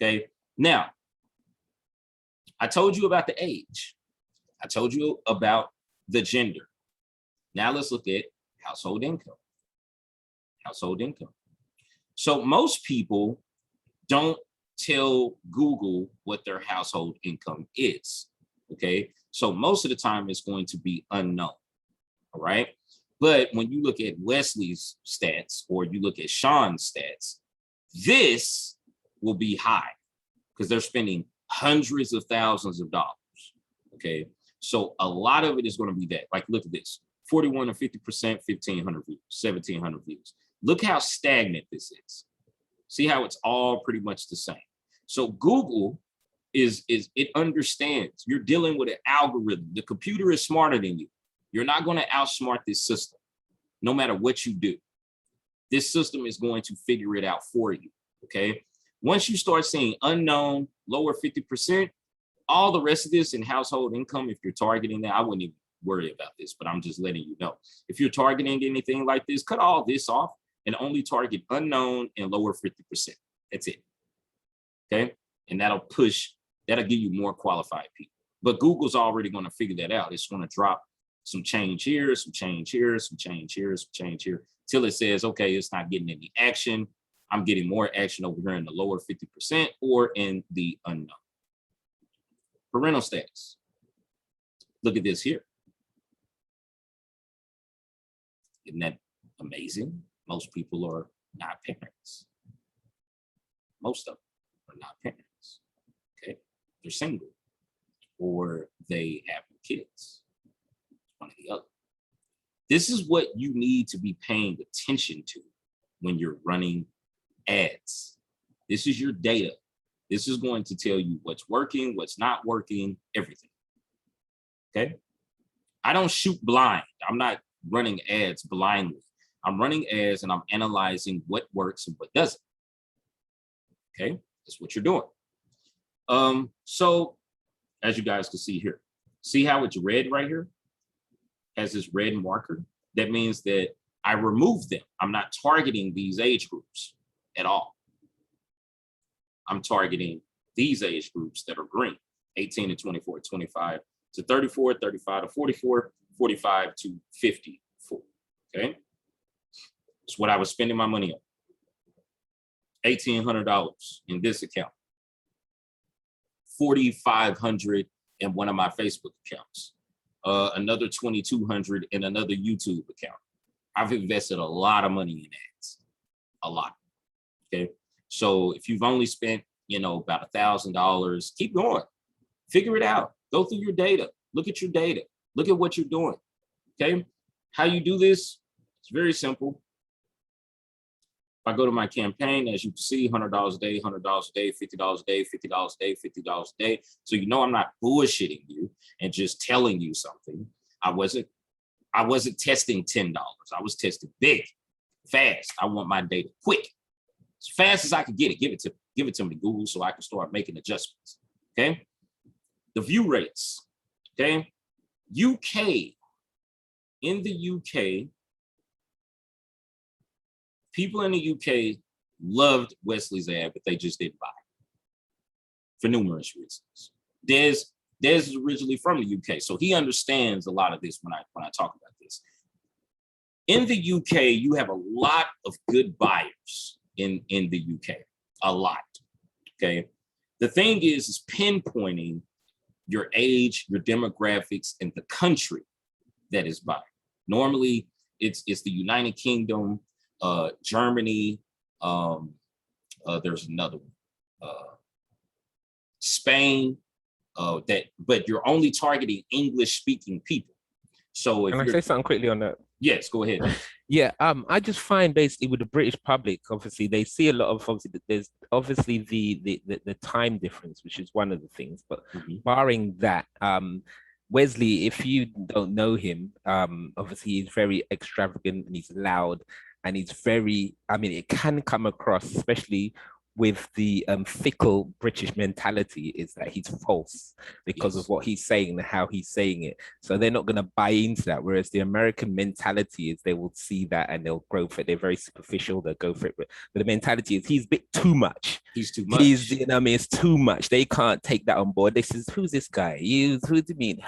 Okay. Now, I told you about the age. I told you about the gender. Now let's look at household income. Household income. So most people don't tell Google what their household income is. Okay. So most of the time it's going to be unknown. All right. But when you look at Wesley's stats or you look at Sean's stats, this will be high because they're spending hundreds of thousands of dollars. Okay. So a lot of it is going to be that. Like, look at this 41 to 50%, 1,500 views, 1,700 views. Look how stagnant this is. See how it's all pretty much the same. So Google is it understands you're dealing with an algorithm. The computer is smarter than you. You're not going to outsmart this system, no matter what you do. This system is going to figure it out for you. Okay. Once you start seeing unknown, lower 50%, all the rest of this in household income, if you're targeting that, I wouldn't even worry about this, but I'm just letting you know. If you're targeting anything like this, cut all this off and only target unknown and lower 50%. That's it. Okay. And that'll give you more qualified people. But Google's already going to figure that out. It's going to drop some change here, some change here, some change here, some change here, till it says, okay, it's not getting any action. I'm getting more action over here in the lower 50% or in the unknown. Parental status. Look at this here. Isn't that amazing? Most people are not parents. Most of them are not parents. Okay. They're single or they have kids. One or the other. This is what you need to be paying attention to when you're running ads. This is your data. This is going to tell you what's working, what's not working, everything. Okay. I don't shoot blind. I'm not running ads blindly. I'm running ads and I'm analyzing what works and what doesn't. Okay. That's what you're doing. So as you guys can see here, see how it's red right here? Has this red marker. That means that I removed them. I'm not targeting these age groups at all. I'm targeting these age groups that are green, 18 to 24, 25 to 34, 35 to 44, 45 to 54, okay? That's what I was spending my money on. $1,800 in this account. $4,500 in one of my Facebook accounts. Another $2,200 in another YouTube account. I've invested a lot of money in ads, a lot. Okay, so if you've only spent, about $1,000, keep going, figure it out, go through your data, look at your data, look at what you're doing. Okay, How you do this? It's very simple. If I go to my campaign, as you can see, $100 a day, $100 a day, $50 a day, $50 a day, $50 a day. So you know I'm not bullshitting you and just telling you something. I wasn't testing $10. I was testing big, fast. I want my data quick, as fast as I could get it. Give it to me, Google, so I can start making adjustments. Okay. The view rates. Okay. UK. In the UK, people in the UK loved Wesley's ad, but they just didn't buy it for numerous reasons. Des is originally from the UK, so he understands a lot of this when I talk about this. In the UK, you have a lot of good buyers in the UK, a lot. Okay. The thing is pinpointing your age, your demographics, and the country that is buying. Normally, it's the United Kingdom, Germany. There's another one, Spain. But you're only targeting English-speaking people. So if Can I say something quickly on that? Yes, go ahead. Yeah, I just find basically with the British public, obviously they see a lot of there's obviously the time difference, which is one of the things. But barring that, Wesley, if you don't know him, obviously he's very extravagant and he's loud and he's very, I mean, it can come across, especially with the fickle British mentality, is that he's false because of what he's saying and how he's saying it. So they're not going to buy into that. Whereas the American mentality is they will see that and they'll go for it. They're very superficial. They'll go for it. But the mentality is he's a bit too much. He's too much. You know what I mean? It's too much. They can't take that on board. This is, who's this guy? Who do you mean?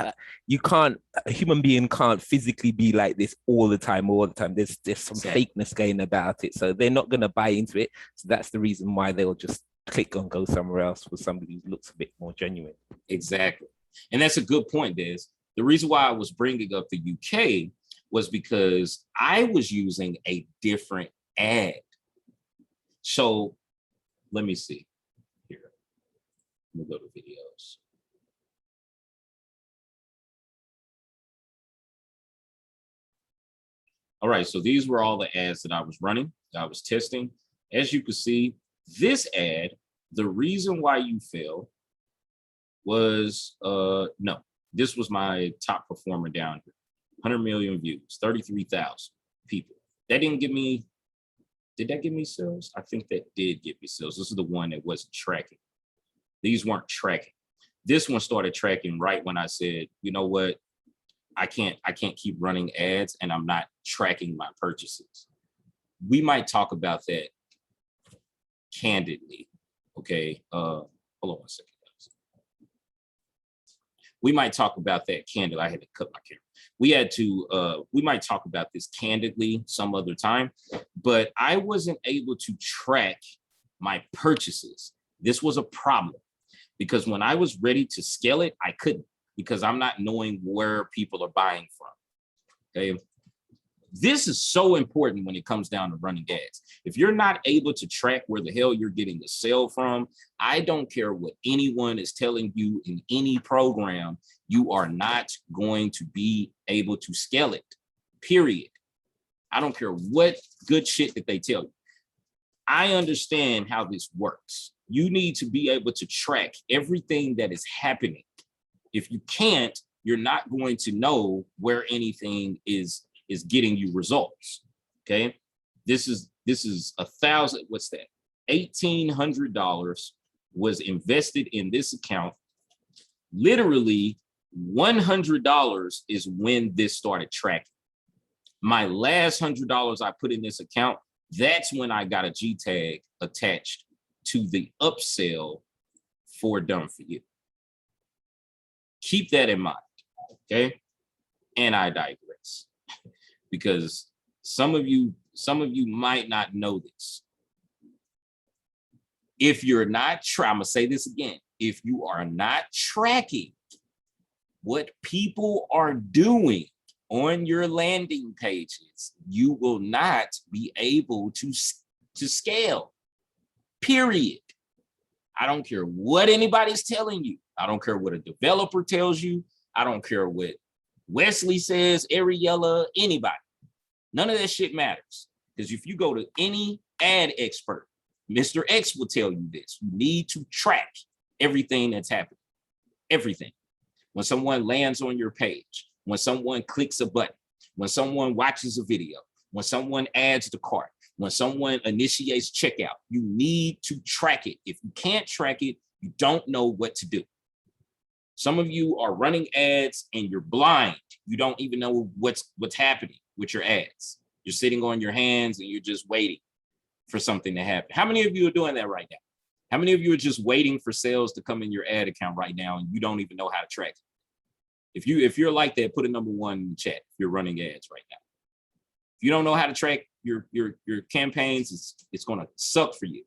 You can't, a human being can't physically be like this all the time. There's some fakeness going about it. So they're not going to buy into it. So that's the reason why they'll just click and go somewhere else for somebody who looks a bit more genuine. Exactly. And that's a good point, Des. The reason why I was bringing up the UK was because I was using a different ad. So let me see here. Let me go to videos. All right, so these were all the ads that I was running, that I was testing. As you can see, this ad, the reason why you failed was, no, this was my top performer down here. 100 million views, 33,000 people. That didn't give me, did that give me sales? I think that did give me sales. This is the one that wasn't tracking. These weren't tracking. This one started tracking right when I said, you know what? I can't keep running ads and I'm not tracking my purchases. We might talk about that candidly. Okay. Hold on 1 second, guys. We might talk about that candidly. I had to cut my camera. We might talk about this candidly some other time, but I wasn't able to track my purchases. This was a problem because when I was ready to scale it, I couldn't, because I'm not knowing where people are buying from. Okay. This is so important when it comes down to running ads. If you're not able to track where the hell you're getting the sale from, I don't care what anyone is telling you in any program, you are not going to be able to scale it, period. I don't care what good shit that they tell you. I understand how this works. You need to be able to track everything that is happening. If you can't, you're not going to know where anything is getting you results. Okay. This is $1,000, what's that? $1,800 was invested in this account. Literally $100 is when this started tracking. My last $100 I put in this account, that's when I got a G tag attached to the upsell for Done For You. Keep that in mind. Okay. And I digress. Because some of you might not know this. If you're not, I'm gonna say this again. If you are not tracking what people are doing on your landing pages, you will not be able to scale, period. I don't care what anybody's telling you. I don't care what a developer tells you. I don't care what Wesley says, Ariella, anybody. None of that shit matters. Because if you go to any ad expert, Mr. X will tell you this. You need to track everything that's happening. Everything. When someone lands on your page, when someone clicks a button, when someone watches a video, when someone adds the cart, when someone initiates checkout, you need to track it. If you can't track it, you don't know what to do. Some of you are running ads and you're blind. You don't even know what's happening with your ads. You're sitting on your hands and you're just waiting for something to happen. How many of you are doing that right now? How many of you are just waiting for sales to come in your ad account right now and you don't even know how to track it? If you're like that, put a number 1 in the chat if you're running ads right now. If you don't know how to track your campaigns, it's gonna suck for you.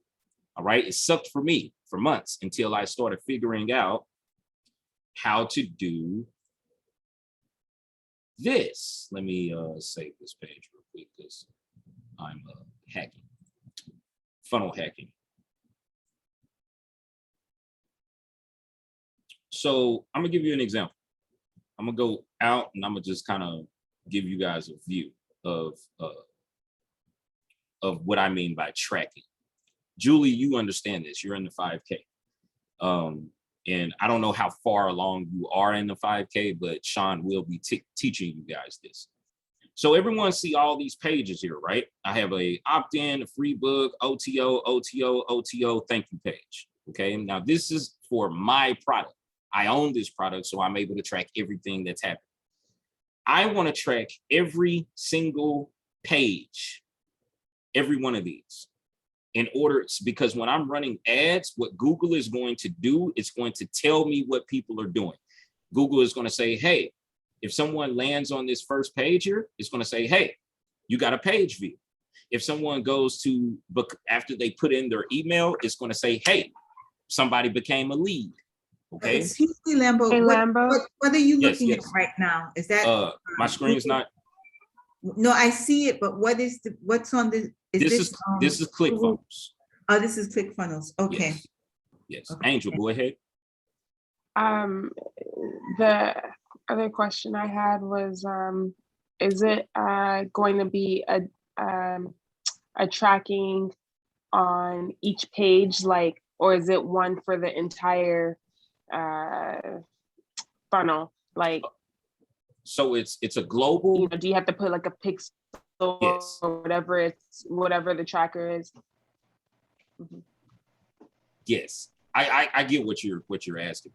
All right. It sucked for me for months until I started figuring out how to do this. Let me save this page real quick because I'm hacking, funnel hacking. So I'm gonna give you an example. I'm gonna go out and I'm gonna just kind of give you guys a view of what I mean by tracking. Julie, you understand this. You're in the 5K. And I don't know how far along you are in the 5K, but Sean will be teaching you guys this. So everyone see all these pages here, right? I have a opt-in, a free book, OTO, OTO, OTO, thank you page. Okay, now this is for my product. I own this product, so I'm able to track everything that's happening. I want to track every single page, every one of these. Because when I'm running ads, what Google is going to do, it's going to tell me what people are doing. Google is going to say, hey, if someone lands on this first page here, it's going to say, hey, you got a page view. If someone goes to book after they put in their email, it's going to say, hey, somebody became a lead. Okay. Excuse me, Lambo. Hey, Lambo. What are you Yes, looking yes. at right now? Is that my screen's not. No, I see it, but what's on this? This is ClickFunnels. Oh, this is ClickFunnels. Okay. Yes. Yes. Okay. Angel, go ahead. The other question I had was, is it going to be a tracking on each page, like, or is it one for the entire funnel? Like, So it's a global. do you have to put like a pixel Yes. or whatever the tracker is? Mm-hmm. Yes, I get what you're asking.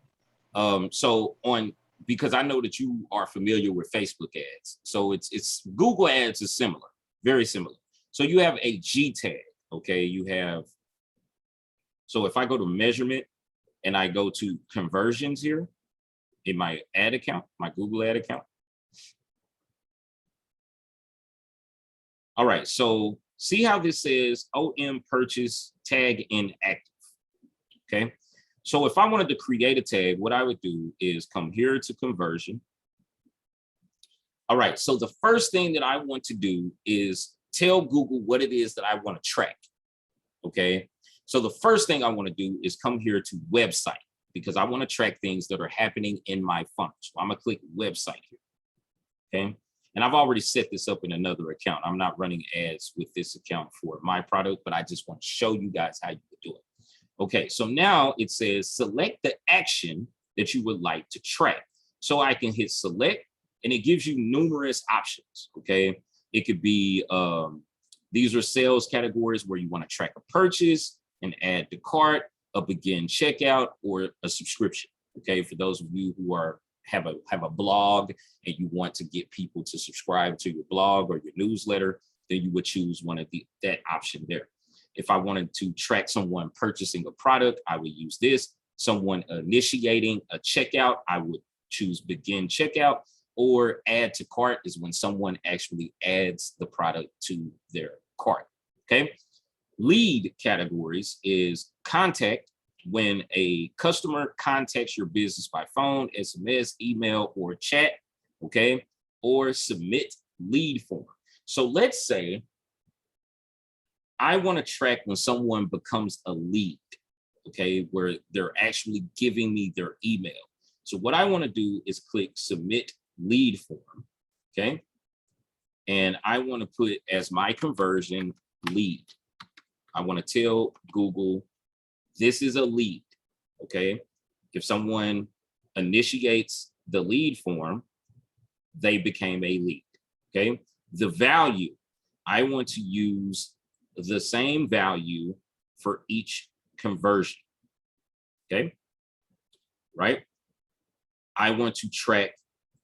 Because I know that you are familiar with Facebook ads. So it's Google ads is similar, very similar. So you have a G tag, okay? So if I go to measurement and I go to conversions here in my ad account, my Google ad account. All right, so see how this says OM purchase tag inactive, okay? So if I wanted to create a tag, what I would do is come here to conversion. All right, so the first thing that I want to do is tell Google what it is that I want to track, okay? So the first thing I want to do is come here to website because I want to track things that are happening in my funnel. So I'm gonna click website here, okay? And I've already set this up in another account. I'm not running ads with this account for my product, but I just want to show you guys how you would do it. Okay, so now it says select the action that you would like to track. So I can hit select and it gives you numerous options, okay? It could be, these are sales categories where you want to track a purchase, an add to cart, a begin checkout, or a subscription, okay? For those of you who have a blog and you want to get people to subscribe to your blog or your newsletter, then you would choose one of that option there. If I wanted to track someone purchasing a product, I would use this. Someone initiating a checkout, I would choose begin checkout, or add to cart is when someone actually adds the product to their cart, okay? Lead categories is contact, when a customer contacts your business by phone, SMS, email, or chat, okay? Or submit lead form. So let's say I want to track when someone becomes a lead, okay, where they're actually giving me their email. So what I want to do is click submit lead form, okay? And I want to put as my conversion lead. I want to tell Google, this is a lead, okay? If someone initiates the lead form, they became a lead, okay? The value, I want to use the same value for each conversion, okay? Right? I want to track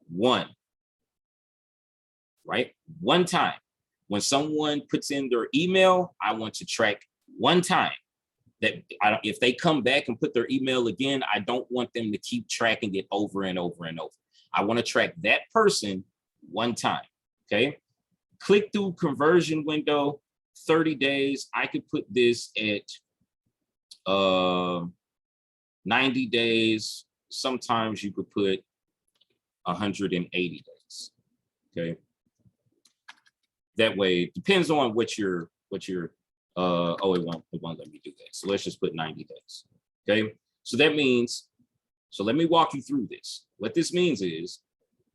one, right? One time. When someone puts in their email, I want to track one time. That if they come back and put their email again, I don't want them to keep tracking it over and over and over. I want to track that person one time, okay? Click through conversion window, 30 days. I could put this at 90 days. Sometimes you could put 180 days, okay? That way, depends on what your oh, it won't let me do that. So let's just put 90 days, okay? So that means, so let me walk you through this. What this means is,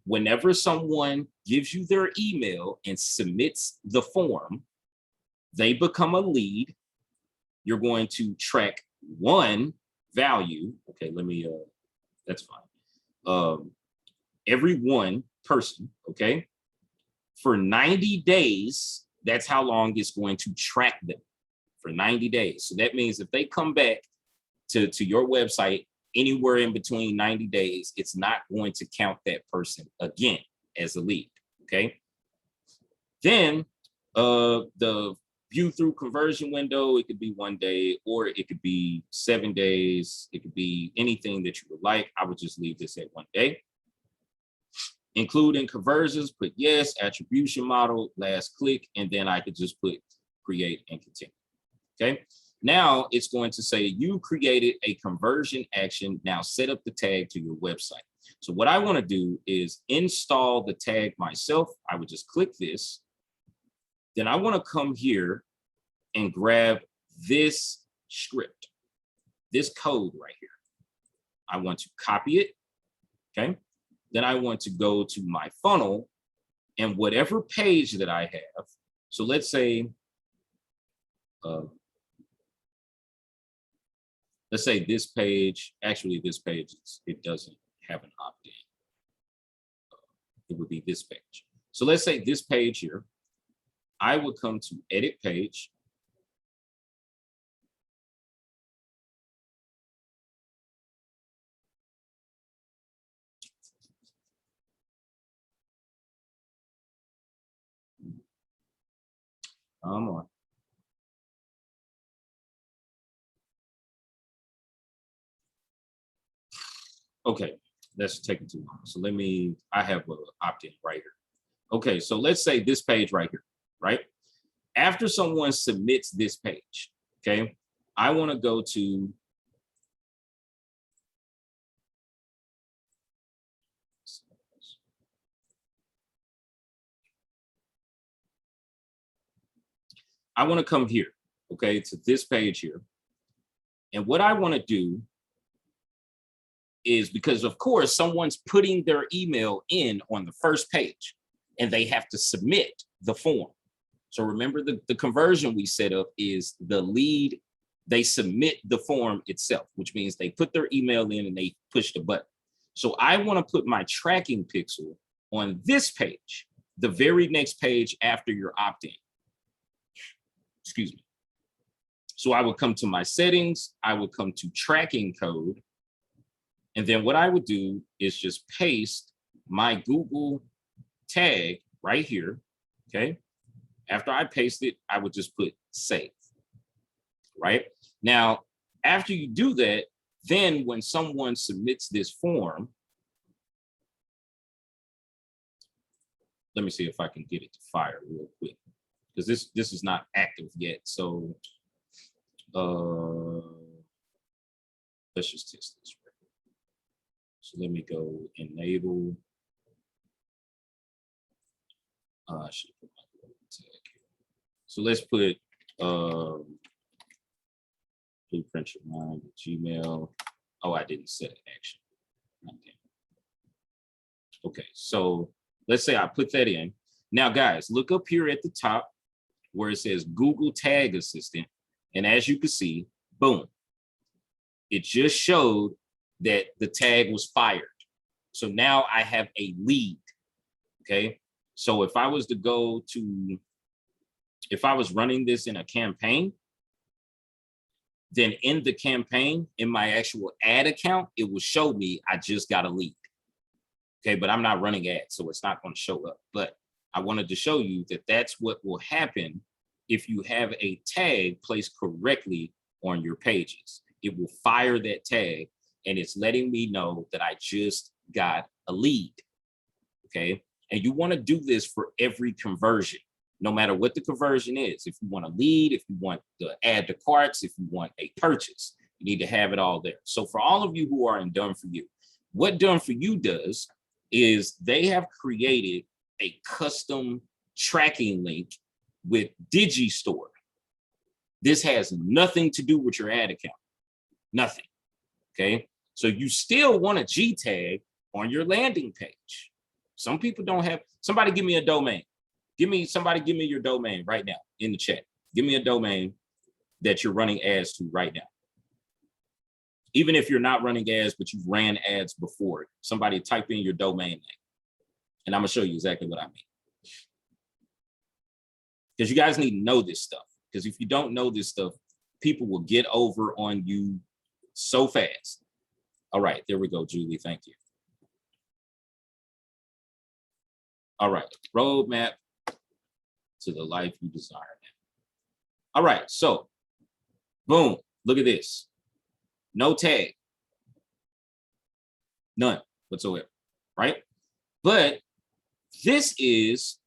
whenever someone gives you their email and submits the form, they become a lead. You're going to track one value. Okay, let me, that's fine. Every one person, okay? For 90 days, that's how long it's going to track them, for 90 days. So that means if they come back to your website anywhere in between 90 days, it's not going to count that person again as a lead, okay? Then the view through conversion window, it could be 1 day, or it could be 7 days. It could be anything that you would like. I would just leave this at 1 day. Including conversions, put yes, attribution model, last click, and then I could just put create and continue, okay? Now it's going to say you created a conversion action. Now set up the tag to your website. So what I want to do is install the tag myself. I would just click this. Then I want to come here and grab this script, this code right here. I want to copy it, okay? Then I want to go to my funnel and whatever page that I have. So let's say this page, actually this page, it doesn't have an opt-in. It would be this page. So let's say this page here, I would come to edit page. Come on. Okay, that's taking too long. So I have an opt-in right here. Okay, so let's say this page right here, right? After someone submits this page, okay, I want to go to come here, okay, to this page here. And what I want to do is, because of course someone's putting their email in on the first page and they have to submit the form. So remember the conversion we set up is the lead, they submit the form itself, which means they put their email in and they push the button. So I want to put my tracking pixel on this page, the very next page after your opt-in. Excuse me. So I would come to my settings, I would come to tracking code, and then what I would do is just paste my Google tag right here, okay? After I paste it, I would just put save, right? Now, after you do that, then when someone submits this form, let me see if I can get it to fire real quick, because this is not active yet. So let's just test this right here. So let me go enable. I should put my tag here. So let's put blueprint your mind with Gmail. Oh, I didn't set an action. Okay. Okay, so let's say I put that in. Now, guys, look up here at the top where it says Google Tag Assistant. And as you can see, boom, it just showed that the tag was fired. So now I have a lead, okay? So if I was to go to, if I was running this in a campaign, then in the campaign, in my actual ad account, it will show me I just got a lead. Okay, but I'm not running ads, so it's not going to show up. But I wanted to show you that that's what will happen if you have a tag placed correctly on your pages. It will fire that tag, and it's letting me know that I just got a lead. Okay, and you want to do this for every conversion, no matter what the conversion is. If you want a lead, if you want to add to carts, if you want a purchase, you need to have it all there. So for all of you who are in Done For You, what Done For You does is they have created a custom tracking link with Digistore. This has nothing to do with your ad account, nothing, okay? So you still want a G tag on your landing page. Some people don't have, somebody give me a domain. Somebody give me your domain right now in the chat. Give me a domain that you're running ads to right now. Even if you're not running ads, but you've ran ads before, somebody type in your domain name, and I'm gonna show you exactly what I mean. Because you guys need to know this stuff. Because if you don't know this stuff, people will get over on you so fast. All right, there we go, Julie, thank you. All right, roadmap to the life you desire now. All right, so boom, look at this. No tag, none whatsoever, right? But this is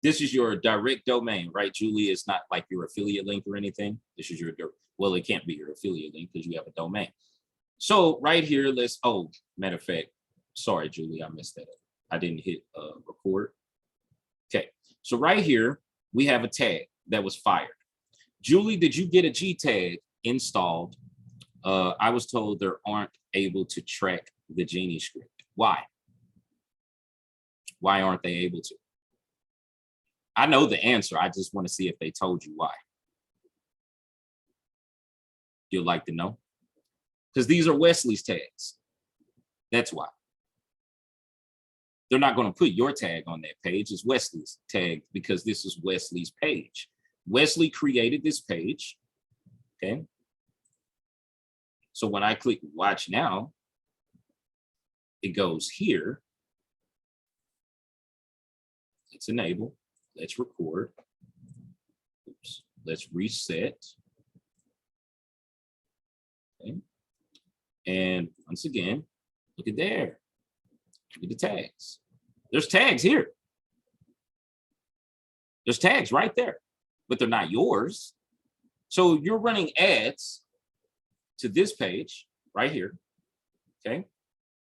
your direct domain, right, Julie? It's not like your affiliate link or anything. This is your, well, it can't be your affiliate link because you have a domain. So right here, matter of fact, sorry, Julie, I messed that up. I didn't hit record. Okay, so right here, we have a tag that was fired. Julie, did you get a G tag installed? I was told they aren't able to track the Genie script. Why? Why aren't they able to? I know the answer. I just want to see if they told you why. You'd like to know? Because these are Wesley's tags. That's why. They're not going to put your tag on that page. It's Wesley's tag because this is Wesley's page. Wesley created this page. Okay. So when I click watch now, it goes here. Let's enable. Let's record. Oops. Let's reset. Okay. And once again, look at there. Look at the tags. There's tags here. There's tags right there, but they're not yours. So you're running ads to this page right here, okay?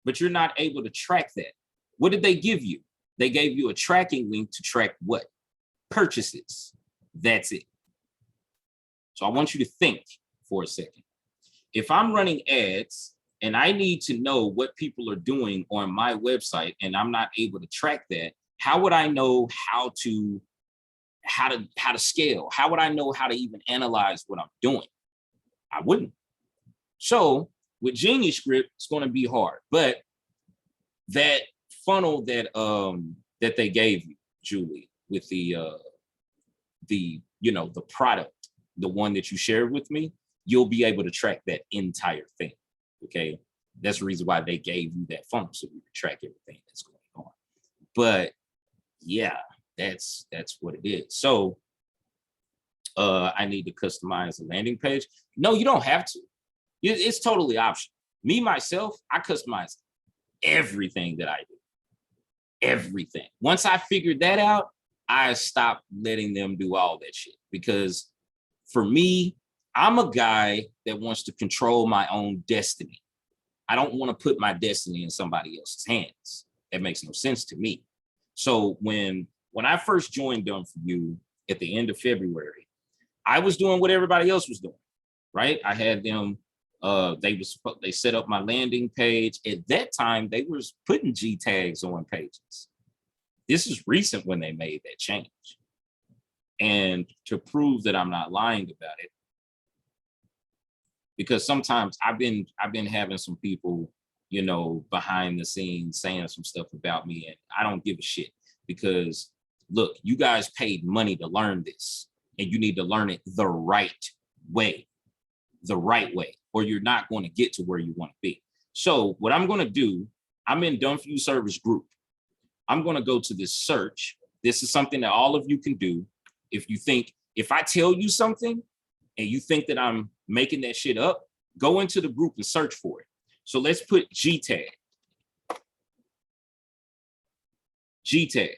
But you're not able to track that. What did they give you? They gave you a tracking link to track what? Purchases. That's it. So I want you to think for a second. If I'm running ads and I need to know what people are doing on my website and I'm not able to track that, how would I know how to scale? How would I know how to even analyze what I'm doing? I wouldn't. So with Genie Script, it's going to be hard. But that funnel that that they gave you, Julie, with the product, the one that you shared with me, you'll be able to track that entire thing. Okay, that's the reason why they gave you that funnel, so you can track everything that's going on. But yeah, that's what it is. So I need to customize a landing page. No, you don't have to. It's totally optional. Me, myself, I customize everything that I do. Everything. Once I figured that out, I stopped letting them do all that shit. Because for me, I'm a guy that wants to control my own destiny. I don't want to put my destiny in somebody else's hands. That makes no sense to me. So when I first joined Done For You at the end of February, I was doing what everybody else was doing, right? I had them They set up my landing page. At that time, they was putting G tags on pages. This is recent when they made that change. And to prove that I'm not lying about it, because sometimes I've been having some people, you know, behind the scenes saying some stuff about me, and I don't give a shit, because look, you guys paid money to learn this, and you need to learn it the right way, or you're not going to get to where you want to be. So what I'm going to do, I'm in Done For You Service Group. I'm going to go to this search. This is something that all of you can do. If I tell you something and you think that I'm making that shit up, go into the group and search for it. So let's put G tag. G tag.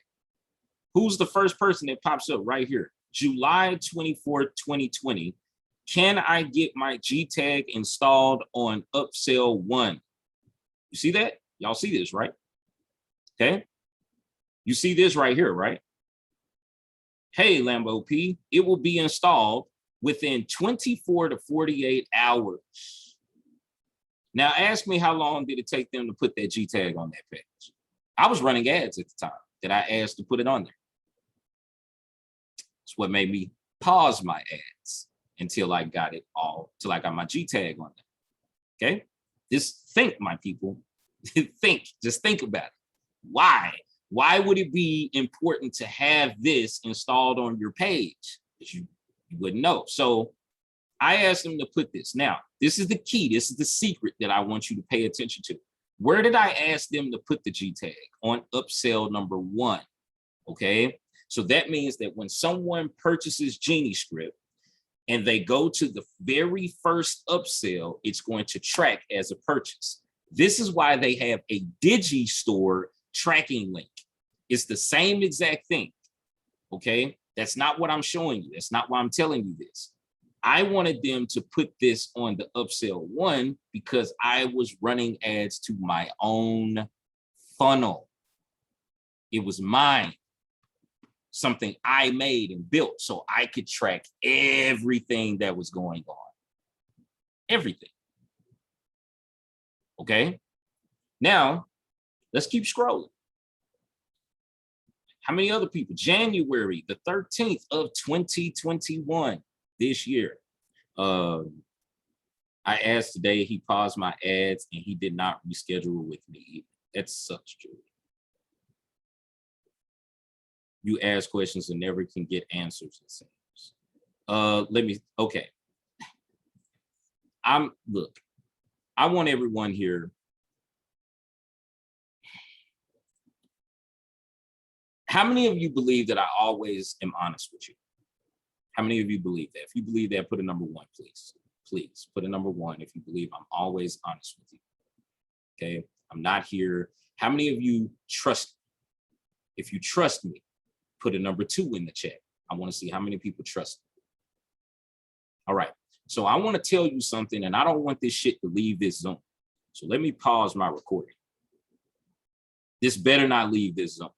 Who's the first person that pops up right here? July 24th, 2020. Can I get my G tag installed on upsell 1? You see that? Y'all see this, right? Okay. You see this right here, right? Hey, Lambo P, it will be installed within 24 to 48 hours. Now ask me, how long did it take them to put that G tag on that page? I was running ads at the time that I asked to put it on there. It's what made me pause my ads until I got it all, till I got my G tag on there. Okay? Just think, my people. Just think about it. Why? Why would it be important to have this installed on your page? Because you wouldn't know. So I asked them to put this. Now, this is the key. This is the secret that I want you to pay attention to. Where did I ask them to put the G tag? On upsell number 1. Okay. So that means that when someone purchases Genie Script and they go to the very first upsell, it's going to track as a purchase. This is why they have a Digi Store tracking link. It's the same exact thing. Okay. That's not what I'm showing you. That's not why I'm telling you this. I wanted them to put this on the upsell 1 because I was running ads to my own funnel. It was mine, something I made and built so I could track everything that was going on. Everything. Okay. Now, let's keep scrolling. How many other people? January the 13th of 2021, this year. I asked today, he paused my ads and he did not reschedule with me. That sucks, Julie. You ask questions and never can get answers, it seems. Okay. Look, I want everyone here. How many of you believe that I always am honest with you? How many of you believe that? If you believe that, put a number 1, please. Please put a number 1 if you believe I'm always honest with you. Okay, I'm not here. How many of you trust me? If you trust me, put a number 2 in the chat. I want to see how many people trust me. All right, so I want to tell you something, and I don't want this shit to leave this zone. So let me pause my recording. This better not leave this zone.